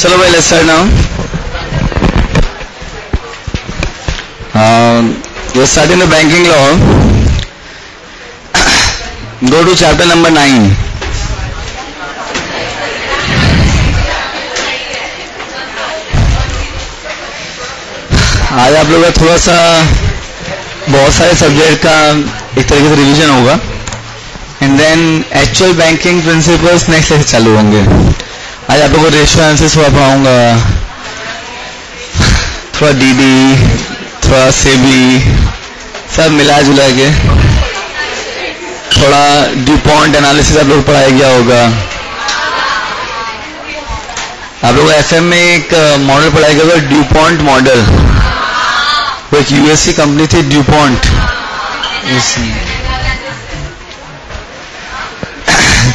चलो भाई, let's start now. We're starting the banking law. Go to chapter number 9. आज आप लोगों का थोड़ा सा बहुत सारे सब्जेक्ट का एक तरीके से रिवीजन होगा, and then actual banking principles next lecture चालू होंगे. आज आप लोगों को रेशियो एनालिसिस थोड़ा पढ़ाऊंगा, थोड़ा डीडी, थोड़ा सेबी, सब मिला जुला के थोड़ा ड्यूपॉन्ट एनालिसिस आप लोग पढ़ाया गया होगा. आप लोगों को एफएम में एक मॉडल पढ़ाया गया होगा, ड्यूपॉन्ट मॉडल. वो एक यूएससी कंपनी थी ड्यूपॉन्ट.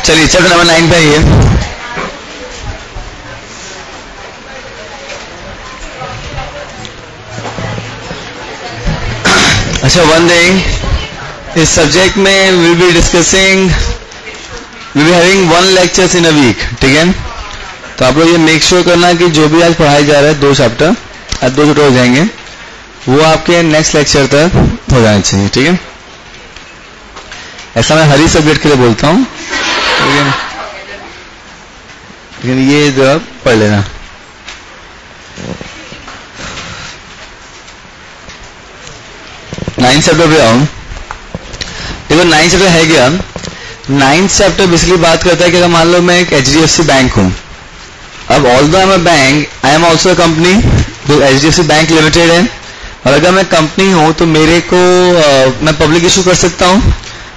चलिए चैप्टर नंबर 9 पे आइए. अच्छा, वन थिंग, इस सब्जेक्ट में will be discussing, will be having 1 lectures in a week. ठीक है, तो आप लोग ये मेक श्योर करना कि जो भी आज पढ़ाया जा रहा है 2 चैप्टर, आज 2 चैप्टर हो जाएंगे, वो आपके नेक्स्ट लेक्चर तक हो जाने चाहिए. ठीक है, ऐसा मैं हर ही सब्जेक्ट के लिए बोलता हूँ, लेकिन ये जो आप पढ़ लेना. नाइन्थ चैप्टर पे आओ. देखो 9th चैप्टर है क्या. 9th चैप्टर बेसिकली बात करता है कि अगर मान लो मैं एक एचडीएफसी बैंक हूँ. अब although I am a bank, I am also a company, जो एचडीएफसी बैंक लिमिटेड है. और अगर मैं कंपनी हूँ तो मेरे को मैं पब्लिक इशू कर सकता हूँ.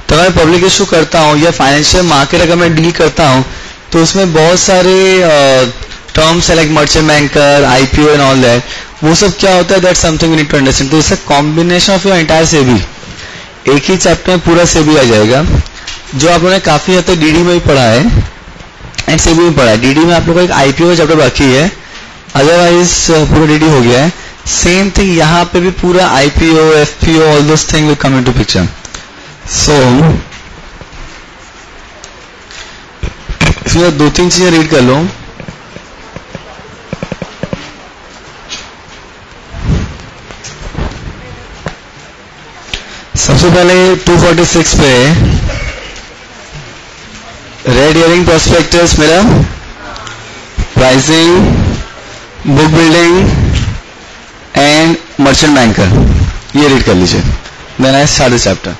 तो अगर मैं पब्लिक इशू करता हूँ या फाइनेंशियल मार्केट अगर मैं डील करता हूँ, तो उसमें बहुत सारे टर्म्स है, like merchant banker, IPO and all that. वो सब क्या होता है, that something we need to understand. तो इसका combination of your entire SEBI, एक ही चैप्टर में पूरा सेबी आ जाएगा, जो आप लोगों ने काफी हद तक डीडी में भी पढ़ा है एंड सेबी में पढ़ा है. डीडी में आप लोगों का एक आईपीओ चैप्टर बाकी है, अदरवाइज पूरा डीडी हो गया है. सेम थिंग यहाँ पे भी पूरा IPO, FPO, all those thing will come into picture. So इसमें 2-3 चीजें रीड कर लो. सबसे पहले 246 पे रेड हियरिंग प्रोस्पेक्टस मेरा, pricing, book building and merchant banker, ये रीड कर लीजिए. Then I start the chapter.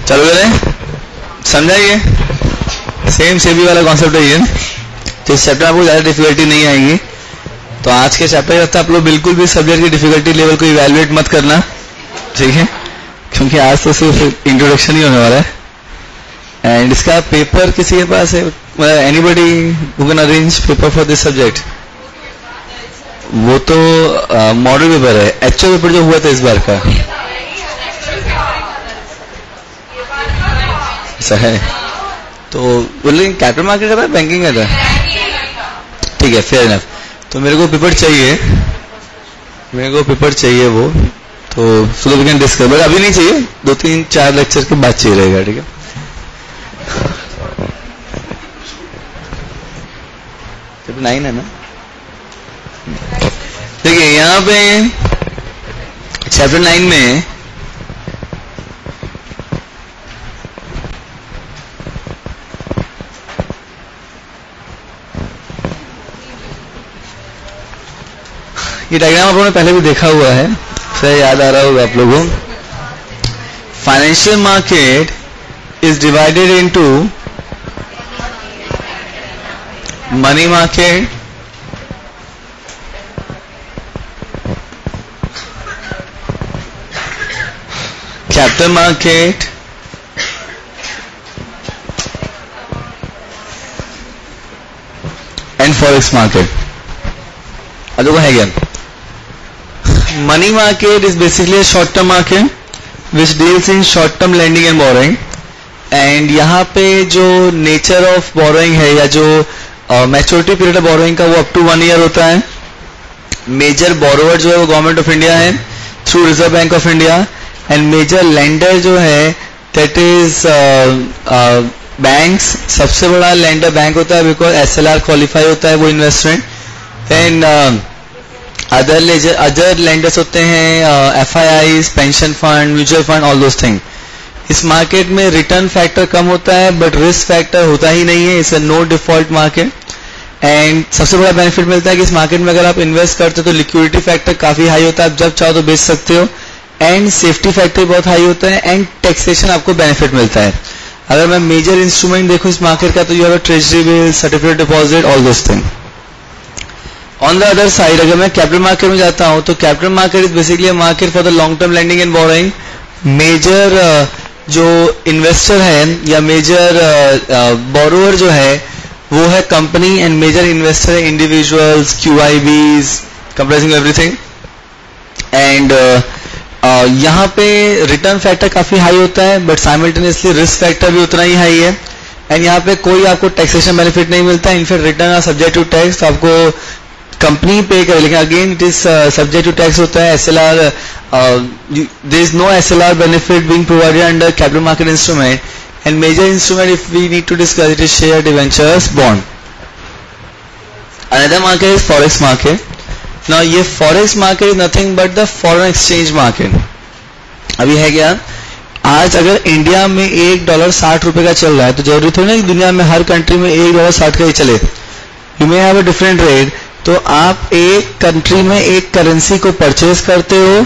चलो करें, समझाइए, सेम सेबी वाला कॉन्सेप्ट है ये। तो इस चैप्टर में आपको ज़्यादा डिफिकल्टी नहीं आएगी। तो आज के चैप्टर का आप लोग बिल्कुल भी सब्जेक्ट की डिफिकल्टी लेवल को इवैल्यूएट मत करना, ठीक है, क्योंकि आज तो सिर्फ इंट्रोडक्शन ही होने वाला है। एंड इसका पेपर किसी के पास है, anybody who can arrange paper for this subject? वो तो मॉडल पेपर है, एक्चुअल पेपर जो हुआ था इस बार का ऐसा है। तो बोले कैपिटल मार्केट का था, बैंकिंग का था, ठीक है, फेयर इनफ। तो मेरे को पेपर चाहिए, मेरे को पेपर चाहिए वो, तो so we can discuss, but अभी नहीं चाहिए, 2-3-4 लेक्चर के बाद चाहिए रहेगा, ठीक है। चैप्टर 9 है ना, देखिए यहाँ पे चैप्टर 9 में ये डायग्राम आप लोगों ने पहले भी देखा हुआ है, शायद याद आ रहा होगा आप लोगों। Financial market is divided into money market, capital market and forex market. अब देखो है क्या, money market is basically a short term market which deals in short term lending and borrowing, and यहाँ पे जो nature of borrowing है या जो maturity period of borrowing का वो up to 1 year होता है। major borrower जो है वो गवर्नमेंट ऑफ इंडिया है through Reserve Bank of India, and major lender जो है दैट इज बैंक्स। सबसे बड़ा लेंडर बैंक होता है बिकॉज SLR क्वालिफाई होता है वो इन्वेस्टमेंट, एंड अदर लेंडर्स होते हैं FIIs, pension fund, mutual fund, all those thing. इस मार्केट में रिटर्न फैक्टर कम होता है बट रिस्क फैक्टर होता ही नहीं है, it's a no default market. And सबसे बड़ा बेनिफिट मिलता है कि इस मार्केट में अगर आप इन्वेस्ट करते हो तो लिक्विडिटी फैक्टर काफी हाई होता है, आप जब चाहो तो बेच सकते हो, एंड सेफ्टी फैक्टर बहुत हाई होता है, एंड टैक्सेशन आपको बेनिफिट मिलता है। अगर मैं मेजर इंस्ट्रूमेंट देखूं इस मार्केट का तो you have a treasury bill, certificate deposit, all those thing. On the other side अगर मैं कैपिटल मार्केट में जाता हूं तो capital market is basically a market for the long term lending and borrowing. Major जो investor है या major borrower जो है वो है कंपनी, एंड मेजर इन्वेस्टर है individuals, QIBs, compressing everything. And यहाँ पे रिटर्न फैक्टर काफी हाई होता है बट साइमल्टेनियसली रिस्क फैक्टर भी उतना ही हाई है, एंड यहाँ पे कोई आपको टैक्सेशन बेनिफिट नहीं मिलता है। In fact return are subject to tax, तो आपको कंपनी पे करे, लेकिन again it is subject to tax होता है। SLR there is no SLR benefit being provided under capital market instrument, and major instrument if we need to discuss it is share, debentures, bond. Another market is forex market. Now ये forex market is nothing but the foreign exchange market. अभी है क्या, आज अगर India में $1 ₹60 का चल रहा है तो जरूरी थोड़ी ना कि दुनिया में हर कंट्री में $1 60 का ही चले। You may have a different rate, तो आप एक कंट्री में एक करेंसी को परचेज करते हो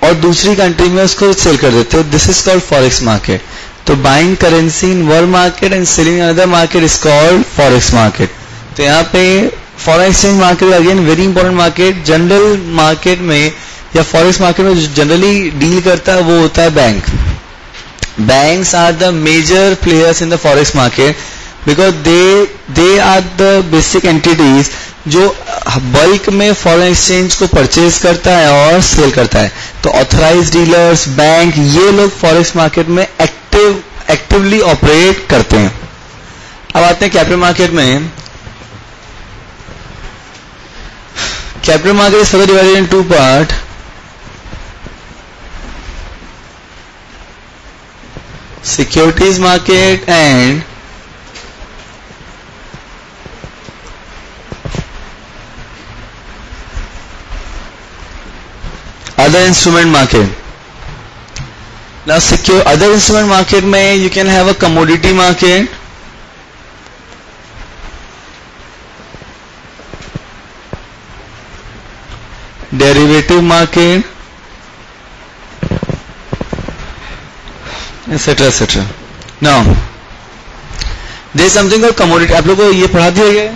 और दूसरी कंट्री में उसको सेल कर देते हो, this is called forex market. तो buying currency in one market and selling another market is called forex market. तो यहाँ पे foreign exchange market again very important market. General market में या फॉरेक्स मार्केट में जनरली डील करता है वो होता है bank. Banks are the major players in the forex market because they are the basic entities जो बल्क में फॉरेन एक्सचेंज को परचेज करता है और सेल करता है। तो ऑथराइज डीलर्स, बैंक, ये लोग फॉरेक्स मार्केट में एक्टिवली ऑपरेट करते हैं। अब आते हैं कैपिटल मार्केट में। Capital market is further divided in 2 part. Securities market and other instrument market. Now other instrument market में you can have a commodity market, derivative market etc etc. Now there is something called commodity. आप लोगों को ये पढ़ा दिया गया है,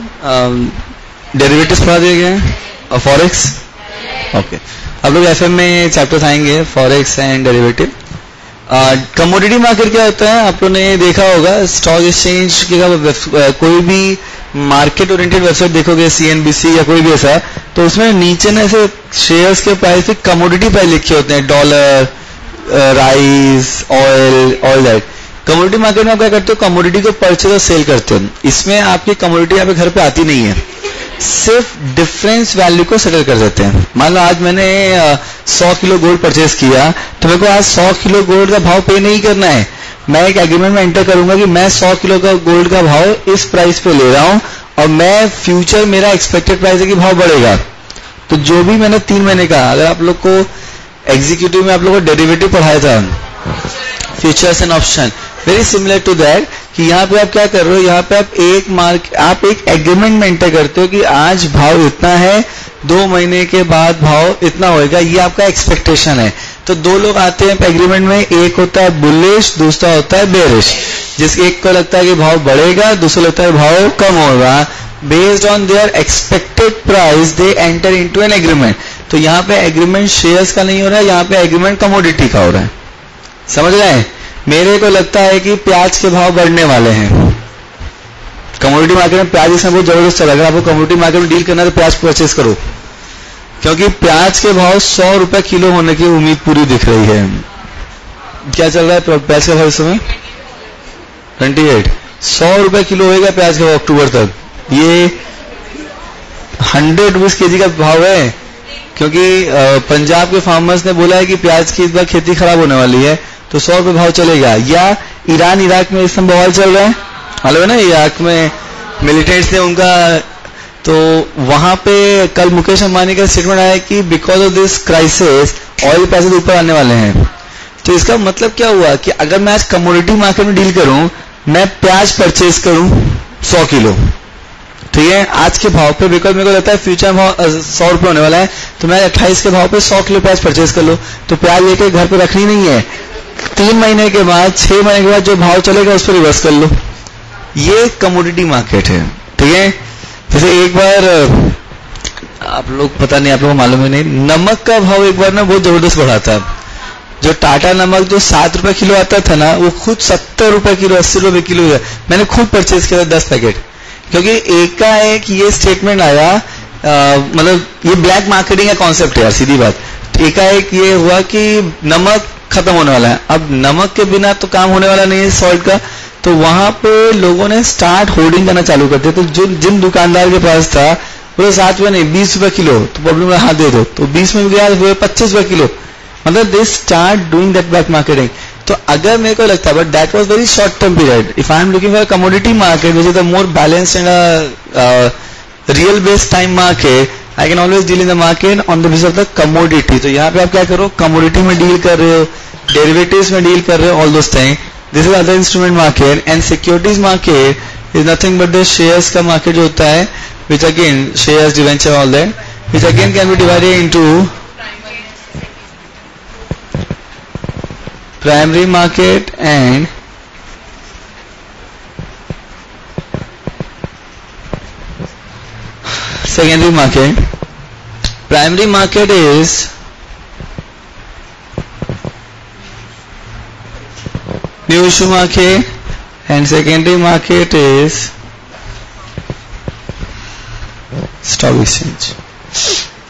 derivatives पढ़ा दिया गया है और फॉरेक्स. ओके, आप लोग एफएम में चैप्टर्स आएंगे forex and derivative. Commodity market क्या होता है आप लोगों ने देखा होगा. स्टॉक एक्सचेंज के कोई भी मार्केट ओरिएंटेड वेबसाइट देखोगे, CNBC या कोई भी ऐसा, तो उसमें नीचे ना ऐसे शेयर्स के प्राइस पे कमोडिटी प्राइस लिखे होते हैं, dollar, rice, oil, all that. Commodity market में आप क्या करते हो, कमोडिटी को परचेज और सेल करते हो. इसमें आपकी कमोडिटी यहाँ पे घर पे आती नहीं है, सिर्फ डिफरेंस वैल्यू को सेटल कर देते हैं. मान लो आज मैंने 100 किलो गोल्ड परचेज किया, तो मेरे को आज 100 किलो गोल्ड का भाव पे नहीं करना है. मैं एक एग्रीमेंट में एंटर करूंगा कि मैं 100 किलो का गोल्ड का भाव इस प्राइस पे ले रहा हूं और मैं फ्यूचर मेरा एक्सपेक्टेड प्राइस है कि भाव बढ़ेगा. तो जो भी मैंने 3 महीने का, अगर आप लोग को एग्जीक्यूटिव में आप लोग को डेरिवेटिव पढ़ाया था, futures and option, very similar to that, कि यहाँ पे आप क्या कर रहे हो, यहाँ पे आप एक एग्रीमेंट में एंटर करते हो कि आज भाव इतना है, 2 महीने के बाद भाव इतना होएगा, ये आपका एक्सपेक्टेशन है. तो 2 लोग आते हैं एग्रीमेंट में, एक होता है बुलिश, दूसरा होता है बेरिश. जिसके एक को लगता है कि भाव बढ़ेगा, दूसरा लगता है भाव कम होगा. Based on their expected price they enter into an agreement. तो यहाँ पे एग्रीमेंट शेयर्स का नहीं हो रहा है, यहाँ पे एग्रीमेंट कमोडिटी का हो रहा है. समझ रहे हैं. मेरे को लगता है कि प्याज के भाव बढ़ने वाले हैं. कमोडिटी मार्केट में प्याज इसमें बहुत जबरदस्त चला. अगर आपको कमोडिटी मार्केट में डील करना है तो प्याज परचेज करो, क्योंकि प्याज के भाव 100 रुपए किलो होने की उम्मीद पूरी दिख रही है. क्या चल रहा है प्याज का भाव इस समय? 28. 100 रुपए किलो होगा प्याज का भाव अक्टूबर तक. ये 100 रुपीज केजी का भाव है, क्योंकि पंजाब के फार्मर्स ने बोला है कि प्याज की इस बार खेती खराब होने वाली है, तो 100 रुपए भाव चलेगा. या ईरान इराक में इस समय बवाल चल रहा है, मालूम है ना, इराक में मिलिटेंट्स ने उनका, तो वहां पे कल मुकेश अंबानी का स्टेटमेंट आया कि because of this crisis oil prices ऊपर आने वाले हैं. तो इसका मतलब क्या हुआ कि अगर मैं आज कमोडिटी मार्केट में डील करूं, मैं प्याज परचेज करूं 100 किलो, ठीक है, आज के भाव पे, बिकॉज मेरे को लगता है फ्यूचर भाव 100 रुपये होने वाला है, तो मैं 28 के भाव पे 100 किलो प्याज परचेज कर लो. तो प्याज लेके घर पे रखनी नहीं है, 3 महीने के बाद, 6 महीने के बाद जो भाव चलेगा उस पर रिवर्स कर लो. ये कमोडिटी मार्केट है, ठीक है. जैसे एक बार आप लोग, पता नहीं आप लोगों को मालूम है नहीं, नमक का भाव एक बार ना बहुत जबरदस्त बढ़ा था. जो टाटा नमक जो 7 रुपए किलो आता था ना, वो खुद 70 रुपए किलो, 80 रुपए किलो है. मैंने खुद परचेज किया 10 पैकेट, क्योंकि एकाएक ये स्टेटमेंट आया, मतलब ये ब्लैक मार्केटिंग का कॉन्सेप्ट है यार, सीधी बात. एकाएक ये हुआ कि नमक खत्म होने वाला है. अब नमक के बिना तो काम होने वाला नहीं है सॉल्ट का, तो वहां पे लोगों ने स्टार्ट होर्डिंग करना चालू कर दिया. तो जो जिन दुकानदार के पास था वो 7 रुपए नहीं 20 रुपए किलो, तो प्रॉब्लम हाथ दे दो, तो 20 में गया हुए 25 रुपए किलो. मतलब they start doing that black marketing. तो अगर मेरे को लगता है, but that was very short term period. If I am looking for commodity market which is the more balanced and real based time market, I can always deal in the market on the basis of the commodity. तो यहाँ पे आप क्या करो, commodity में deal कर रहे हो, डेरिवेटिव्स में डील कर रहे हो, all those thing. This is other instrument market. And securities market is nothing but the shares का मार्केट जो होता है, which again shares, debenture, all that, which again can be divided into primary market and secondary market. Primary market is new issue market and secondary market is stock exchange.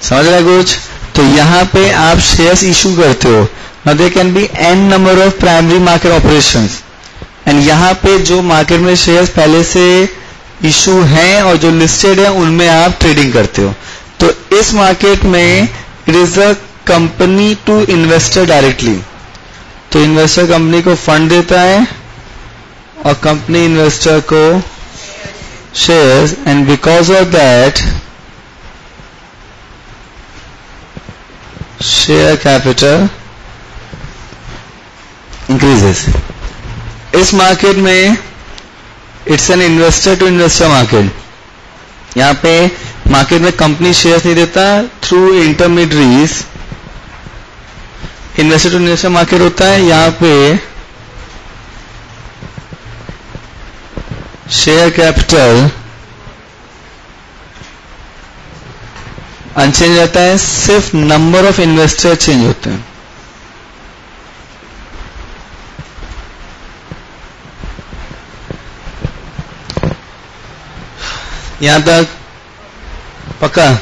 समझ रहे कुछ? तो यहाँ पे आप शेयर्स इशू करते हो. Now there can be n number of primary market operations, and यहाँ पे जो मार्केट में शेयर्स पहले से इशू हैं और जो लिस्टेड है उनमें आप ट्रेडिंग करते हो. तो इस मार्केट में it is a company to investor directly. तो इन्वेस्टर कंपनी को फंड देता है और कंपनी इन्वेस्टर को shares, and because of that share capital increases. इस मार्केट में it's an investor to investor market. यहाँ पे मार्केट में कंपनी शेयर्स नहीं देता, through intermediaries investor to investor market होता है. यहाँ पे शेयर कैपिटल अनचेंज रहता है, सिर्फ नंबर ऑफ इन्वेस्टर चेंज होते हैं। यहां तक पक्का?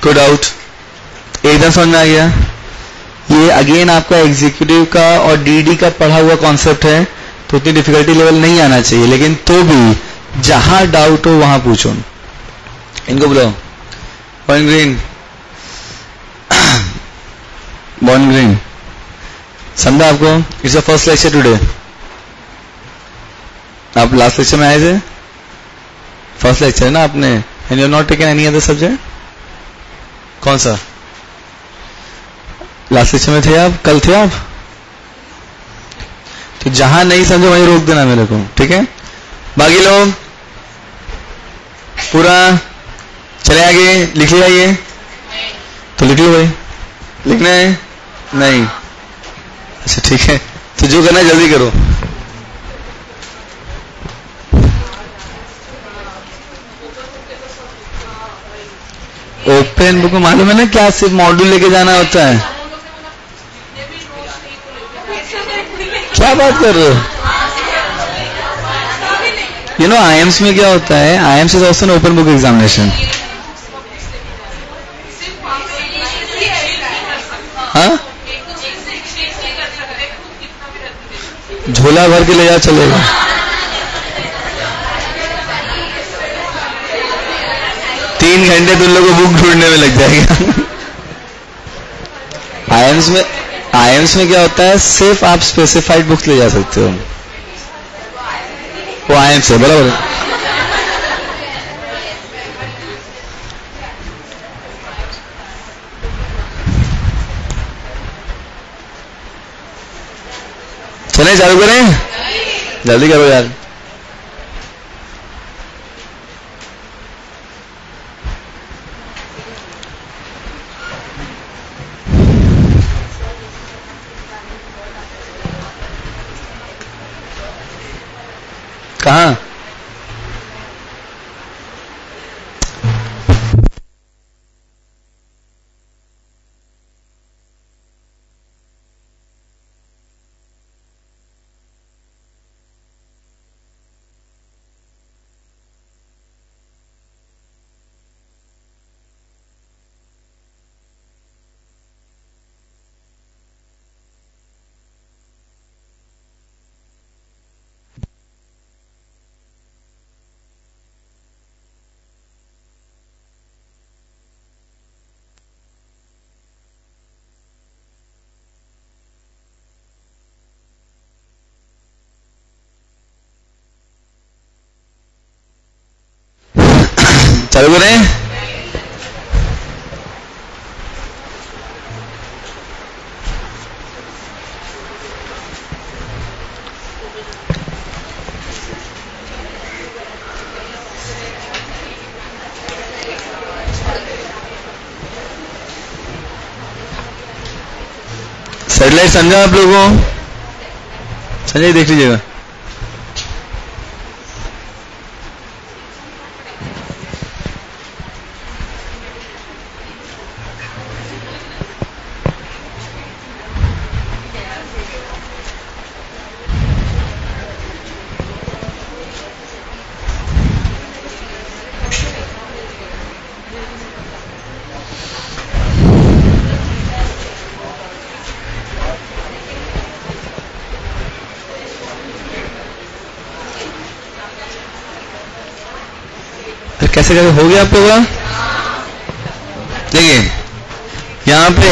कोई डाउट? एकदम समझ में आ गया? ये अगेन आपका एग्जीक्यूटिव का और डीडी का पढ़ा हुआ कॉन्सेप्ट है, तो उतनी डिफिकल्टी लेवल नहीं आना चाहिए, लेकिन तो भी जहां डाउट हो वहां पूछो। इनको बुलाओ। बॉर्न ग्रीन, बॉर्न ग्रीन, समझा आपको? It's a first lecture today. आप लास्ट लेक्चर में आए थे? फर्स्ट लेक्चर है ना आपने, and you are not taken any other subject? कौन सा? लास्ट लेक्चर में थे आप? कल थे आप? तो जहां नहीं समझो वहीं रोक देना मेरे को, ठीक है? बाकी लोग पूरा चले आगे, लिख लिया ये? तो लिख लो भाई। लिखना है? नहीं? अच्छा ठीक है, तो जो करना है जल्दी करो। ओपन बुक मालूम है ना, क्या सिर्फ मॉड्यूल लेके जाना होता है? क्या बात कर रहे हो? यू नो आईएम्स में क्या होता है, IIMs is also an open book examination. हाँ, झोला भर के ले जा चलेगा। तीन घंटे तुम लोगों को बुक ढूंढने में लग जाएगा। आईएम्स में क्या होता है, सिर्फ आप स्पेसिफाइड बुक्स ले जा सकते हो। वो आईएम्स है, बराबर है? चलें चालू करें? जल्दी करो यार। कहाँ? चालू करें? सेटेलाइट समझा आप लोगों? संजय देख लीजिएगा। कैसे कैसे हो गया आप लोगों का? देखिए यहां पे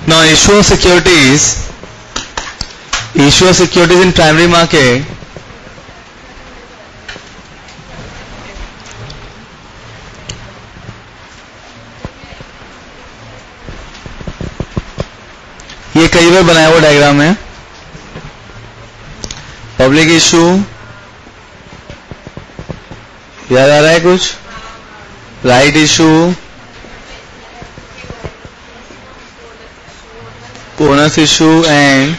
now issue of securities in primary market कई बार बनाया हुआ डायग्राम है। पब्लिक इशू याद आ रहा है कुछ? Right issue, bonus issue and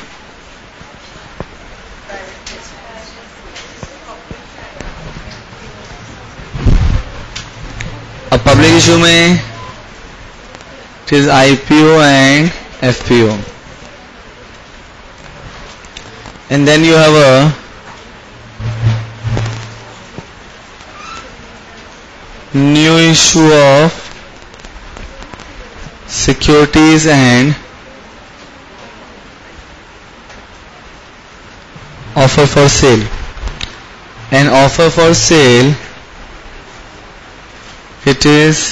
अब पब्लिक इशू में it is IPO and FPO, and then you have a new issue of securities and offer for sale. An offer for sale, it is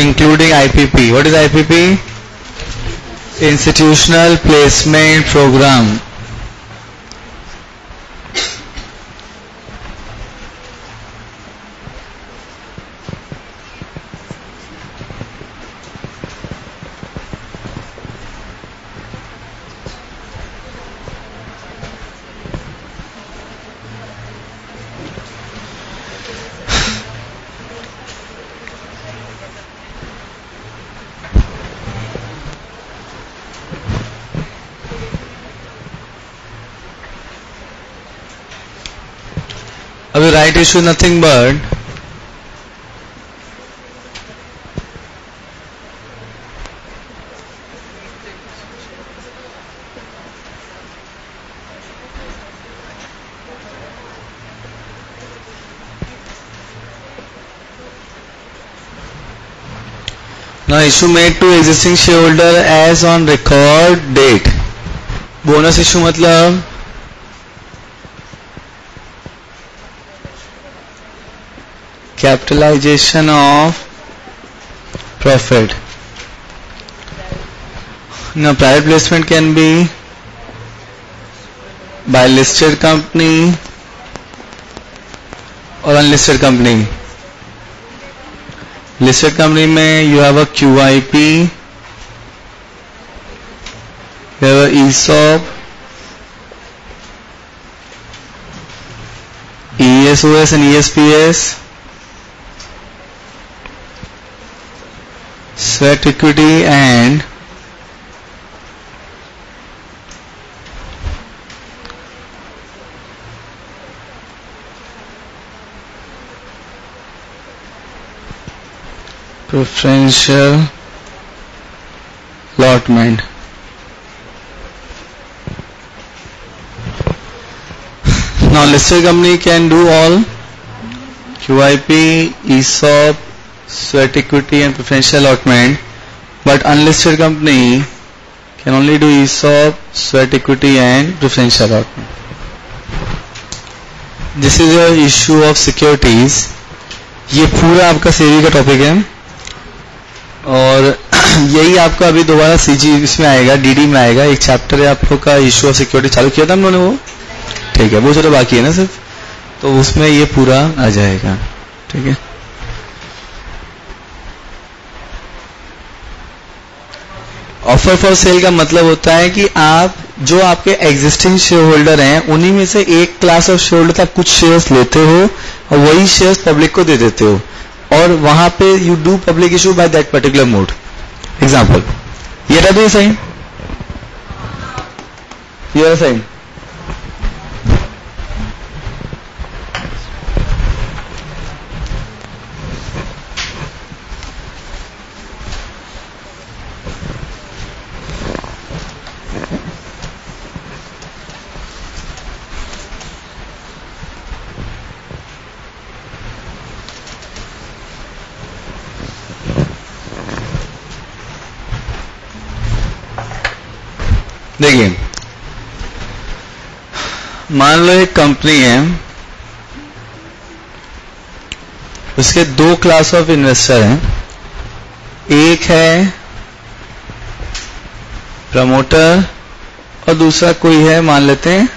including IPP. What is IPP? Institutional Placement Program. अभी right issue nothing but now issue made to existing shareholder as on record date. Bonus issue मतलब capitalization of profit. Now private placement can be by listed company or unlisted company. Listed company में you have a QIP, you have a ESOP, ESOS and ESPS, sweat equity and preferential allotment. Now listed company can do all QIP, ESOP, sweat equity and preferential allotment, but unlisted company can only do ESOP, sweat equity and preferential allotment. This is your issue of securities. ये पूरा आपका सेवी का topic है और यही आपका अभी दोबारा CG इसमें आएगा, DD में आएगा। एक चैप्टर है आप लोग का इशू ऑफ सिक्योरिटी, चालू किया था हम लोगों ने वो, ठीक है, वो चलो बाकी है ना सिर्फ, तो उसमें ये पूरा आ जाएगा, ठीक है। ऑफर फॉर सेल का मतलब होता है कि आप जो आपके एग्जिस्टिंग शेयर होल्डर हैं उन्हीं में से एक क्लास ऑफ शेयर होल्डर आप कुछ शेयर्स लेते हो और वही शेयर्स पब्लिक को दे देते हो और वहां पे you do public issue by that particular mode. Example, ये रहा साइन, ये रहा साइन, देखिए मान लो एक कंपनी है, उसके दो क्लास ऑफ इन्वेस्टर हैं, एक है प्रमोटर और दूसरा कोई है मान लेते हैं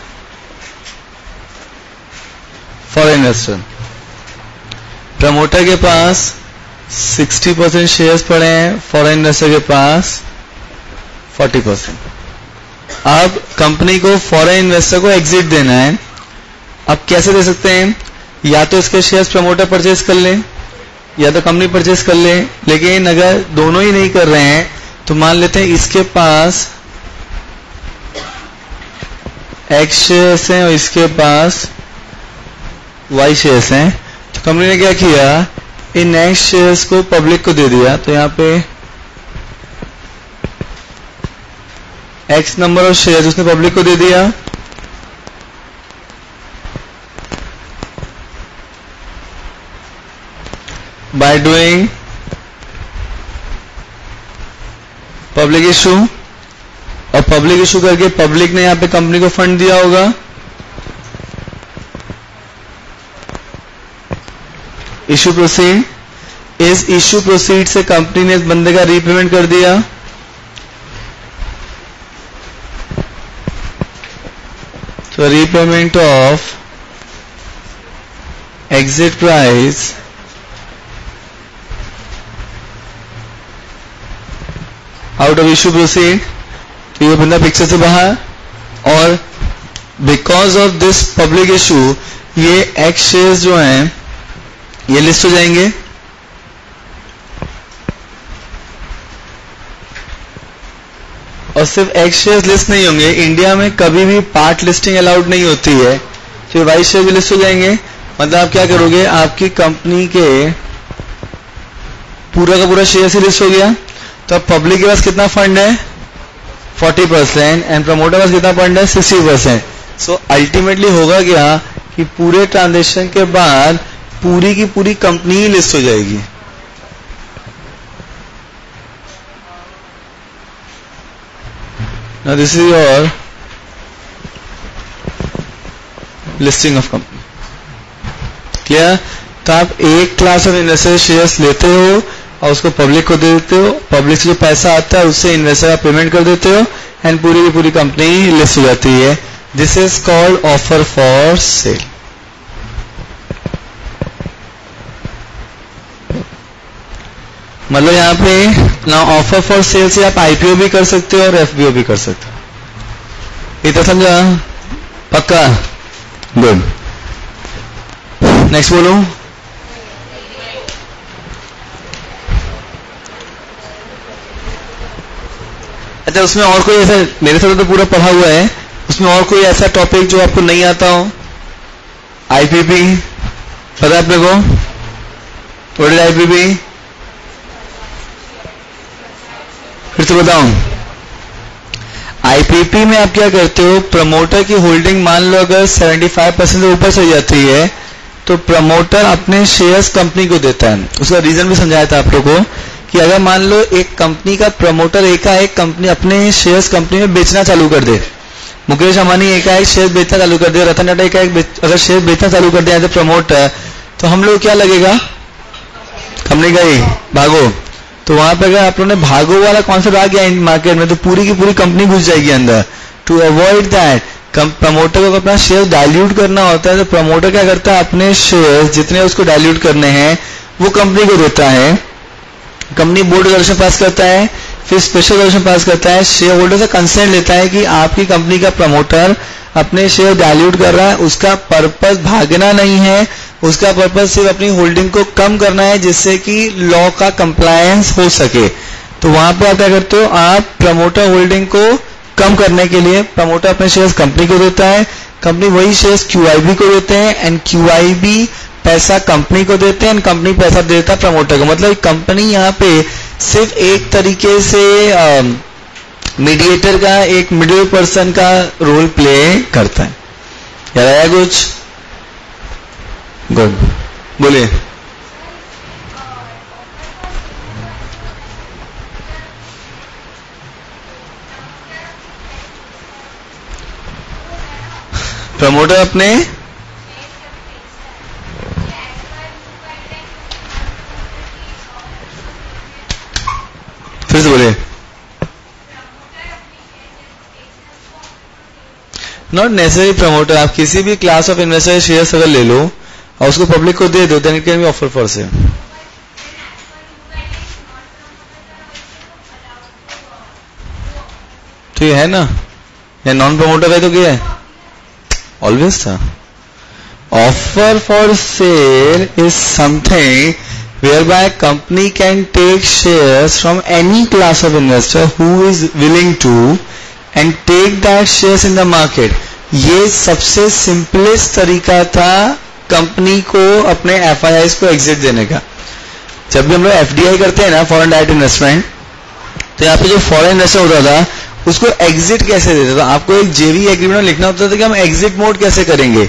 फॉरेन इन्वेस्टर। प्रमोटर के पास 60% शेयर्स पड़े हैं फॉरेन इन्वेस्टर के पास 40%। अब कंपनी को फॉरेन इन्वेस्टर को एग्जिट देना है। अब कैसे दे सकते हैं? या तो इसके शेयर्स प्रमोटर परचेज कर लें या तो कंपनी परचेज कर ले। लेकिन अगर दोनों ही नहीं कर रहे हैं तो मान लेते हैं इसके पास X शेयर्स हैं और इसके पास Y शेयर्स हैं। तो कंपनी ने क्या किया, इन X शेयर्स को पब्लिक को दे दिया। तो यहाँ पे X नंबर ऑफ शेयर्स उसने पब्लिक को दे दिया। बाय डूइंग पब्लिक इशू, और पब्लिक इशू करके पब्लिक ने यहां पे कंपनी को फंड दिया होगा। इशू प्रोसीड, इस इशू प्रोसीड से कंपनी ने इस बंदे का रीपेमेंट कर दिया। तो repayment of exit price out of issue proceed. तो ये बंदा पिक्चर से बाहर, और because of this public issue ये X शेयर्स जो हैं ये लिस्ट हो जाएंगे। और सिर्फ X शेयर्स लिस्ट नहीं होंगे, इंडिया में कभी भी पार्ट लिस्टिंग अलाउड नहीं होती है, तो Y शेयर भी लिस्ट हो जाएंगे। मतलब आप क्या करोगे, आपकी कंपनी के पूरा का पूरा शेयर से लिस्ट हो गया। तो अब पब्लिक के पास कितना फंड है 40% एंड प्रमोटर के पास कितना फंड है 60%। सो अल्टीमेटली होगा क्या कि पूरे ट्रांजेक्शन के बाद पूरी की पूरी कंपनी ही लिस्ट हो जाएगी। Now this is your listing of company. Clear? तो आप एक क्लास ऑफ इन्वेस्टर शेयर्स लेते हो और उसको पब्लिक को दे देते हो, पब्लिक से जो पैसा आता है उससे इन्वेस्टर का पेमेंट कर देते हो एंड पूरी की पूरी कंपनी लिस्ट हो जाती है। This is called offer for cell. मतलब यहाँ पे ना ऑफर फॉर सेल से आप आईपीओ भी कर सकते हो और एफबीओ भी कर सकते हो। इतना समझा? पक्का? गुड। नेक्स्ट बोलो। अच्छा, उसमें और कोई ऐसा, मेरे साथ तो पूरा पढ़ा हुआ है, उसमें और कोई ऐसा टॉपिक जो आपको नहीं आता हो? आईपीपी पता है अपने को? What is IPP? फिर से बताऊं। आईपीपी में आप क्या करते हो, प्रमोटर की होल्डिंग मान लो अगर 75% से ऊपर चली जाती है तो प्रमोटर अपने शेयर्स कंपनी को देता है। उसका रीजन भी समझाया था आप लोगों को कि अगर मान लो एक कंपनी का प्रमोटर एकाएक कंपनी अपने शेयर्स कंपनी में बेचना चालू कर दे, मुकेश अंबानी एकाएक शेयर बेचना चालू कर दे, रतन टाटा एकाएक अगर शेयर बेचना चालू कर दिया प्रमोटर, तो हम लोग क्या लगेगा, कंपनी गई भागो। तो वहां पर अगर आप लोगों ने भागो वाला कॉन्सेप्ट आ गया मार्केट में तो पूरी की पूरी कंपनी घुस जाएगी अंदर। टू अवॉइड दैट प्रमोटर को अपना शेयर डाइल्यूट करना होता है, तो प्रमोटर क्या करता है, अपने शेयर जितने उसको डाइल्यूट करने हैं वो कंपनी को देता है। कंपनी बोर्ड रेजोल्यूशन पास करता है, फिर स्पेशल रेजोल्यूशन पास करता है, शेयर होल्डर से कंसेंट लेता है कि आपकी कंपनी का प्रमोटर अपने शेयर डाइल्यूट कर रहा है, उसका पर्पस भागना नहीं है, उसका पर्पस सिर्फ अपनी होल्डिंग को कम करना है जिससे कि लॉ का कंप्लायंस हो सके। तो वहां पर आप क्या करते हो, आप प्रमोटर होल्डिंग को कम करने के लिए प्रमोटर अपने शेयर्स कंपनी को देता है, कंपनी वही शेयर्स QIB को देते हैं एंड QIB पैसा कंपनी को देते हैं एंड कंपनी पैसा देता है प्रमोटर को। मतलब कंपनी यहाँ पे सिर्फ एक तरीके से मीडिएटर का, एक मिडिल पर्सन का रोल प्ले करता है। याद आया कुछ? गुड, बोलिए। प्रमोटर अपने फिर से बोलिए। नॉट नेसेसरी प्रमोटर, आप किसी भी क्लास ऑफ इन्वेस्टर शेयर्स अगर ले लो और उसको पब्लिक को दे दो, then it can be offer for sale. तो ये है ना, या नॉन प्रमोटर है तो क्या है, ऑलवेज था. Offer for cell is something whereby company can take shares from any class of investor who is willing to and take that shares in the market. ये सबसे सिंपलेस्ट तरीका था कंपनी को अपने FIIs को एग्जिट देने का. जब भी हम लोग FDI करते हैं ना, फॉरेन डायरेक्ट इन्वेस्टमेंट, तो यहाँ पे जो फॉरेन इन्वेस्टर होता था उसको एग्जिट कैसे देते, तो आपको एक JV एग्रीमेंट में लिखना होता था कि हम एग्जिट मोड कैसे करेंगे.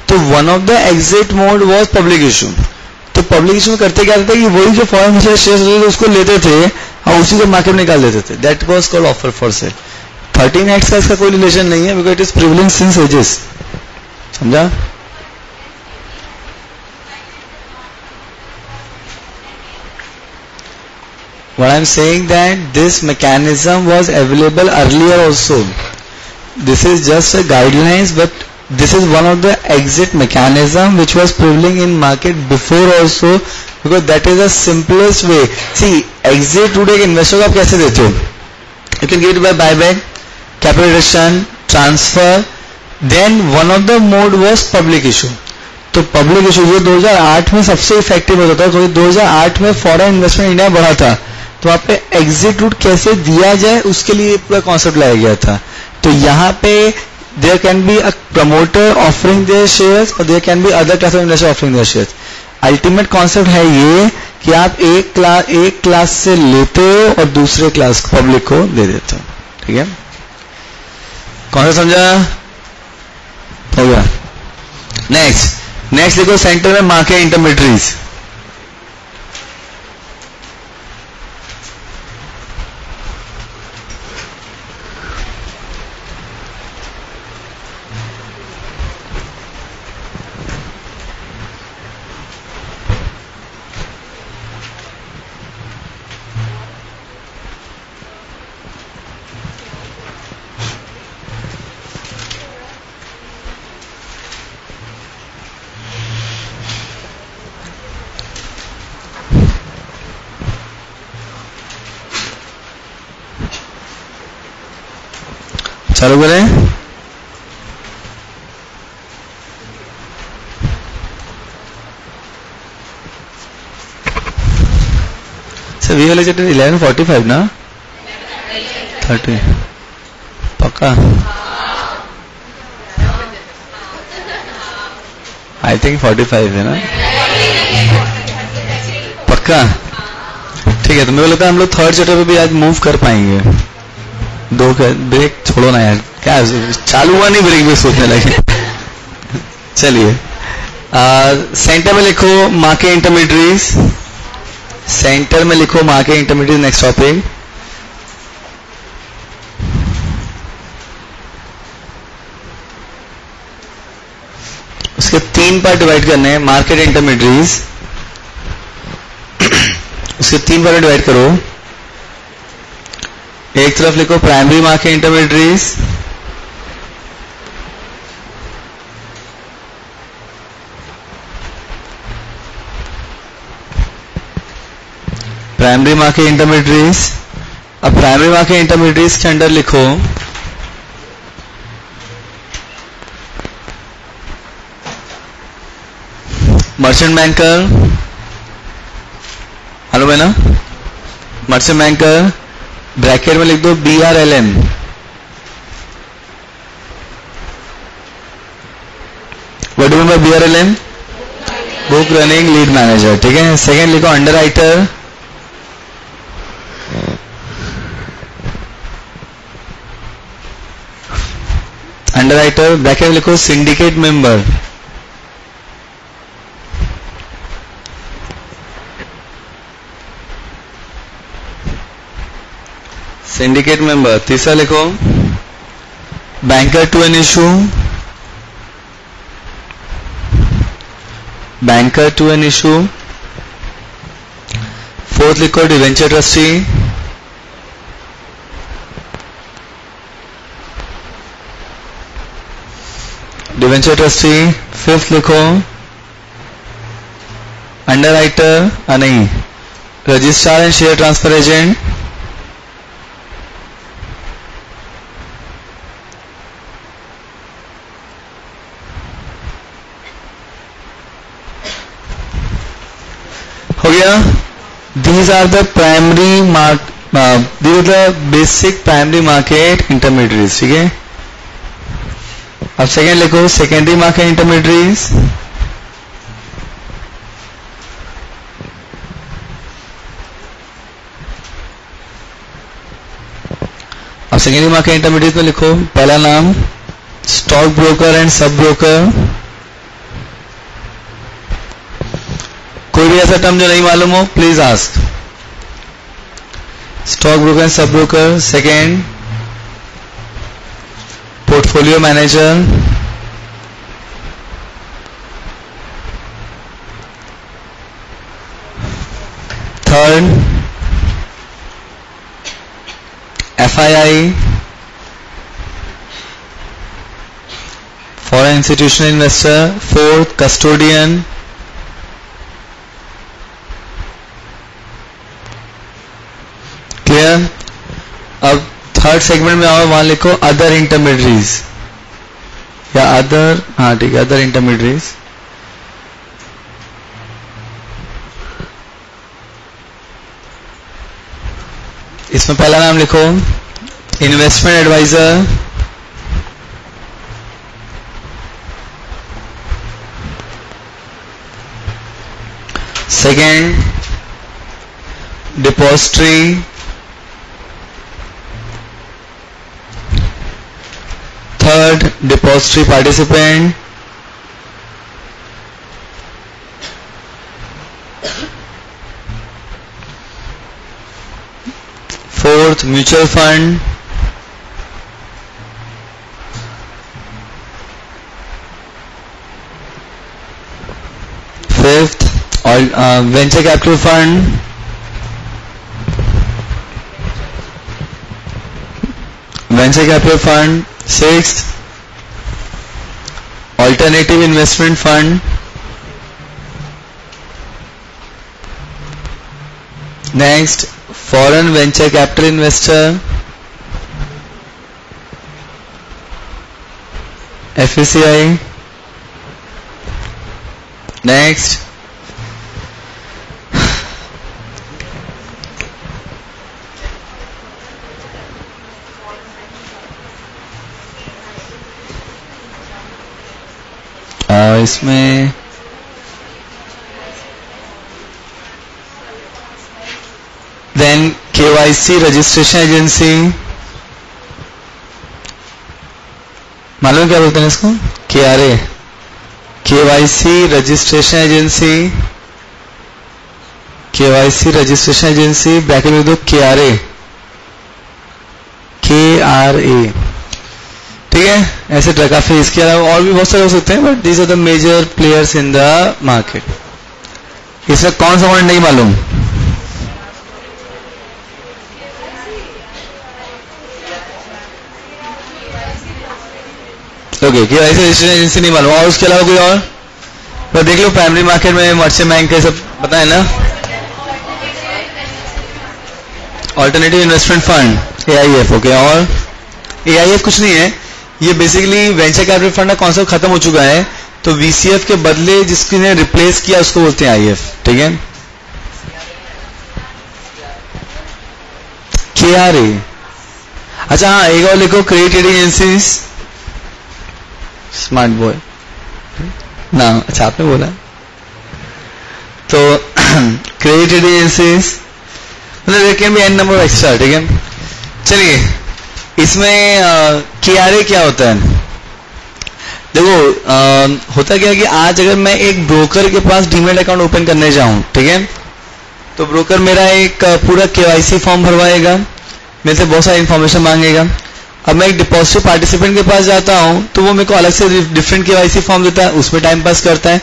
तो one of the exit mode was public issue. तो पब्लिक इशू में करते क्या था कि वही जो फॉरेन इन्वेस्टर शेयर्स होते थे उसको लेते थे और उसी को मार्केट में निकाल देते थे. That was called offer for cell. 13 act का इसका कोई रिलेशन नहीं है, because it is privilege since ages. समझा? What I am saying that this mechanism was available earlier also. This is just a guidelines, but this is one of the exit mechanism which was prevailing in market before also, because that is the simplest way. See, exit today investor को आप कैसे देते हो? You can get it by buyback, capital reduction, transfer. Then one of the mode was public issue. तो public issue ये 2008 में सबसे effective होता था. तो 2008 में फॉरेन इन्वेस्टमेंट इंडिया बढ़ा था, तो वहाँ पे एग्जिट रूट कैसे दिया जाए उसके लिए पूरा कॉन्सेप्ट लाया गया था. तो यहाँ पे there can be a promoter offering their shares or there can be other class of investor offering their shares. Ultimate concept है ये कि आप एक क्लास से लेते हो और दूसरे क्लास पब्लिक को दे देते हो. ठीक है, कौन सा समझा? हो गया. नेक्स्ट देखो, सेंटर में मार्केट इंटरमीडिएटरीज. चालू करें. सर वी वाले चैप्टर 11:45 ना, 30 पक्का? आई थिंक 45 है ना, पक्का? ठीक है, तो मेरे को लगता है हम लोग थर्ड चैप्टर पे भी आज मूव कर पाएंगे. दो ब्रेक छोड़ो ना यार, क्या चालू हुआ नहीं ब्रेक भी सोचने लगे. चलिए, सेंटर में लिखो मार्केट इंटरमीडिएटरीज. सेंटर में लिखो मार्केट इंटरमीडिएट. नेक्स्ट टॉपिक, उसके 3 पार्ट डिवाइड करने हैं. मार्केट इंटरमीडिएटरीज उसके 3 पार्ट डिवाइड करो. एक तरफ लिखो primary market intermediaries, primary market intermediaries. अब प्राइमरी मार्केट इंटरमीडिएटरीज के अंडर लिखो मर्चेंट बैंकर. हेलो ना, मर्चेंट बैंकर ब्रैकेट में लिख दो BRLM. What do mean by BRLM? Book running lead manager. ठीक है, सेकेंड लिखो अंडरराइटर. अंडरराइटर ब्रैकेट में लिखो सिंडिकेट मेंबर. Syndicate member. तीसरा लिखो banker to an issue. Banker to an issue. Fourth लिखो debenture trustee. Debenture trustee. Fifth लिखो underwriter, नहीं, registrar and share transfer agent. हो गया. These are the primary these are the basic primary market intermediaries. ठीक है. अब second लिखो, secondary market intermediates. अब सेकेंडरी मार्केट इंटरमीडिएट में लिखो पहला नाम stock broker and sub broker. कोई भी ऐसा टर्म जो नहीं मालूम हो please ask. Stock broker and sub broker. Second portfolio manager. Third FII foreign institutional investor. Fourth custodian. Clear. अब थर्ड सेगमेंट में आओ, वहां लिखो अदर इंटरमीडिएट्स या अदर, हाँ ठीक है, अदर इंटरमीडिएट्स. इसमें पहला नाम लिखो investment adviser. Second depository. Third depository participant. Fourth mutual fund. Fifth venture capital fund. Venture capital fund. Sixth alternative investment fund. Next foreign venture capital investor FVCI. Next इसमें then KYC registration agency. मालूम क्या बोलते हैं इसको? KRA. KYC registration agency. KYC registration agency bracket में दो KRA. ठीक है. ऐसे काफी, इसके अलावा और भी बहुत सारे हो सकते हैं, but these are the major players in the market. इसमें कौन सा पॉइंट नहीं मालूम? ओके, KYC रजिस्ट्रेशन एजेंसी नहीं मालूम. और उसके अलावा कोई और? तो देख लो प्राइमरी मार्केट में मर्चेंट बैंक का सब पता है ना. Alternative investment fund AIF. Okay, और AIF कुछ नहीं है, ये बेसिकली वेंचर कैपिटल फंड का कॉन्सेप्ट खत्म हो चुका है, तो VCF के बदले जिसने रिप्लेस किया उसको बोलते हैं IF. ठीक है. KRA. अच्छा हाँ, एक और लिखो credit rating agencies. Smart boy ना. अच्छा आपने बोला. तो क्रेडिट रेटिंग एजेंसीज मतलब there can be an number extra. ठीक है. चलिए, इसमें KRA क्या होता है? देखो होता क्या है कि आज अगर मैं एक ब्रोकर के पास डीमैट अकाउंट ओपन करने जाऊं, ठीक है, तो ब्रोकर मेरा एक पूरा KYC फॉर्म भरवाएगा, मेरे से बहुत सारी इंफॉर्मेशन मांगेगा. अब मैं एक डिपॉजिट पार्टिसिपेंट के पास जाता हूं तो वो मेरे को अलग से डिफरेंट KYC फॉर्म देता है, उसमें टाइम पास करता है.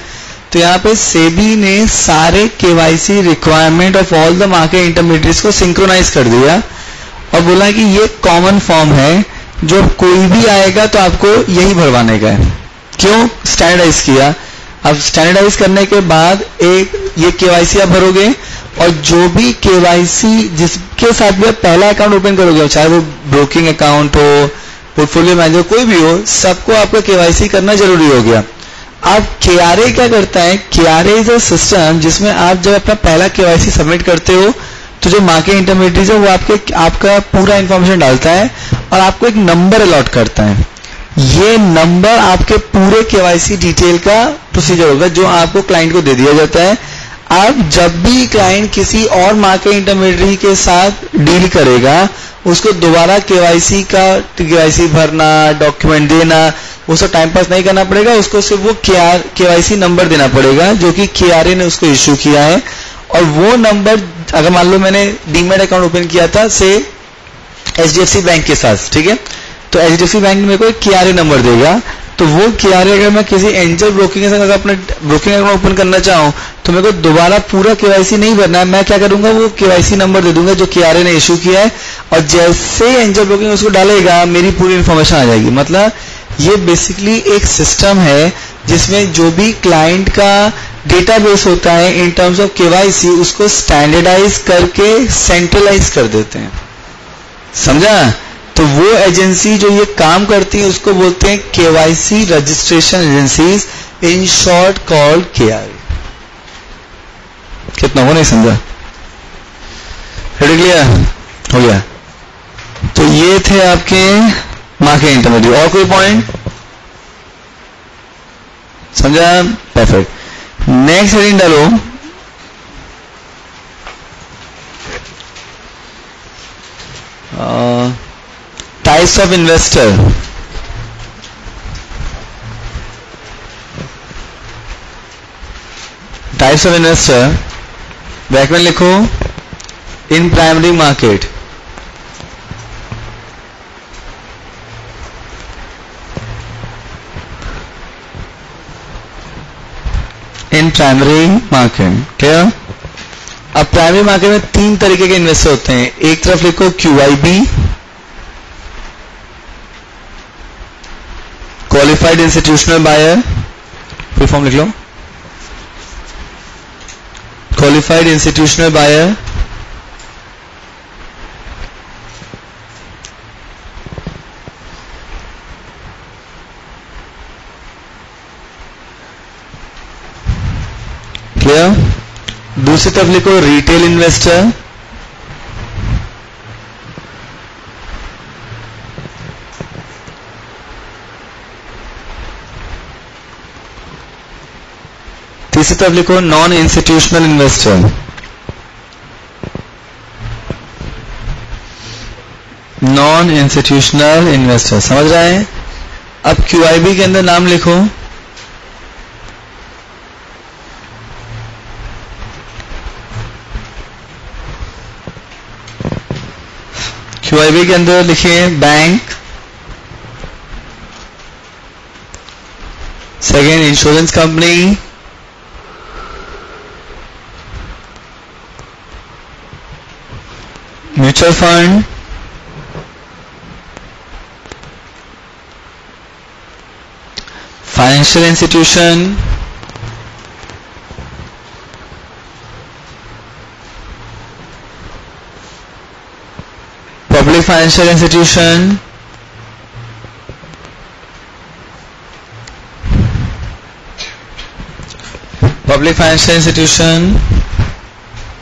तो यहाँ पे सेबी ने सारे KYC requirement of all the market intermediates को सिंक्रोनाइज कर दिया और बोला कि ये कॉमन फॉर्म है, जो कोई भी आएगा तो आपको यही भरवाने का है. क्यों? स्टैंडर्डाइज किया. अब स्टैंडर्डाइज करने के बाद एक ये KYC आप भरोगे और जो भी KYC जिसके साथ भी आप पहला अकाउंट ओपन करोगे, चाहे वो ब्रोकिंग अकाउंट हो, पोर्टफोलियो मैनेजर, कोई भी हो, सबको आपका KYC करना जरूरी हो गया. अब KRA क्या करता है? KRA इज अ सिस्टम जिसमें आप जब अपना पहला KYC सबमिट करते हो तो जो मार्केट इंटरमीडिएट है वो आपका पूरा इंफॉर्मेशन डालता है और आपको एक नंबर अलॉट करता है। ये नंबर आपके पूरे KYC डिटेल का प्रोसीजर होगा जो आपको क्लाइंट को दे दिया जाता है। अब जब भी क्लाइंट किसी और मार्केट इंटरमीडिएट के साथ डील करेगा उसको दोबारा KYC भरना, डॉक्यूमेंट देना, वो सब टाइम पास नहीं करना पड़ेगा, उसको सिर्फ वो KYC नंबर देना पड़ेगा जो कि KRA ने उसको इश्यू किया है। और वो नंबर अगर मान लो मैंने डीमैट अकाउंट ओपन किया था से HDFC बैंक के साथ, ठीक है, तो HDFC बैंक मेरे को एक KRA नंबर देगा, तो वो KRA अगर मैं किसी एंजल ब्रोकिंग के साथ अगर अपना ब्रोकिंग अकाउंट ओपन करना चाहूँ तो मेरे को दोबारा पूरा KYC नहीं भरना है। मैं क्या करूंगा, वो KYC नंबर दे दूंगा जो KRA ने इश्यू किया है और जैसे एंजल ब्रोकिंग उसको डालेगा मेरी पूरी इन्फॉर्मेशन आ जाएगी। मतलब ये बेसिकली एक सिस्टम है जिसमें जो भी क्लाइंट का डेटाबेस होता है इन टर्म्स ऑफ KYC उसको स्टैंडर्डाइज करके सेंट्रलाइज कर देते हैं। समझा? तो वो एजेंसी जो ये काम करती है उसको बोलते हैं KYC registration agencies, in short called KRA। कितना हो नहीं समझा? रेडी? क्लियर हो गया? तो ये थे आपके मार्केट इंटरमीडिएट। और कोई पॉइंट समझा? परफेक्ट। नेक्स्ट हेडिंग डालो, types of investor. Types of investor bracket में लिखो in primary market. In primary market, clear? अब प्राइमरी मार्केट में 3 तरीके के इन्वेस्टर होते हैं। एक तरफ लिखो QIB, qualified institutional buyer, full form लिख लो, क्वालिफाइड इंस्टीट्यूशनल बायर, क्लियर? दूसरी तरफ लिखो रिटेल इन्वेस्टर, तीसरी तरफ लिखो non institutional investor. Non institutional investor, समझ रहे हैं? अब QIB के अंदर नाम लिखो, QIB के अंदर लिखिए bank, second insurance company, mutual fund, financial institution, public financial institution, public financial institution,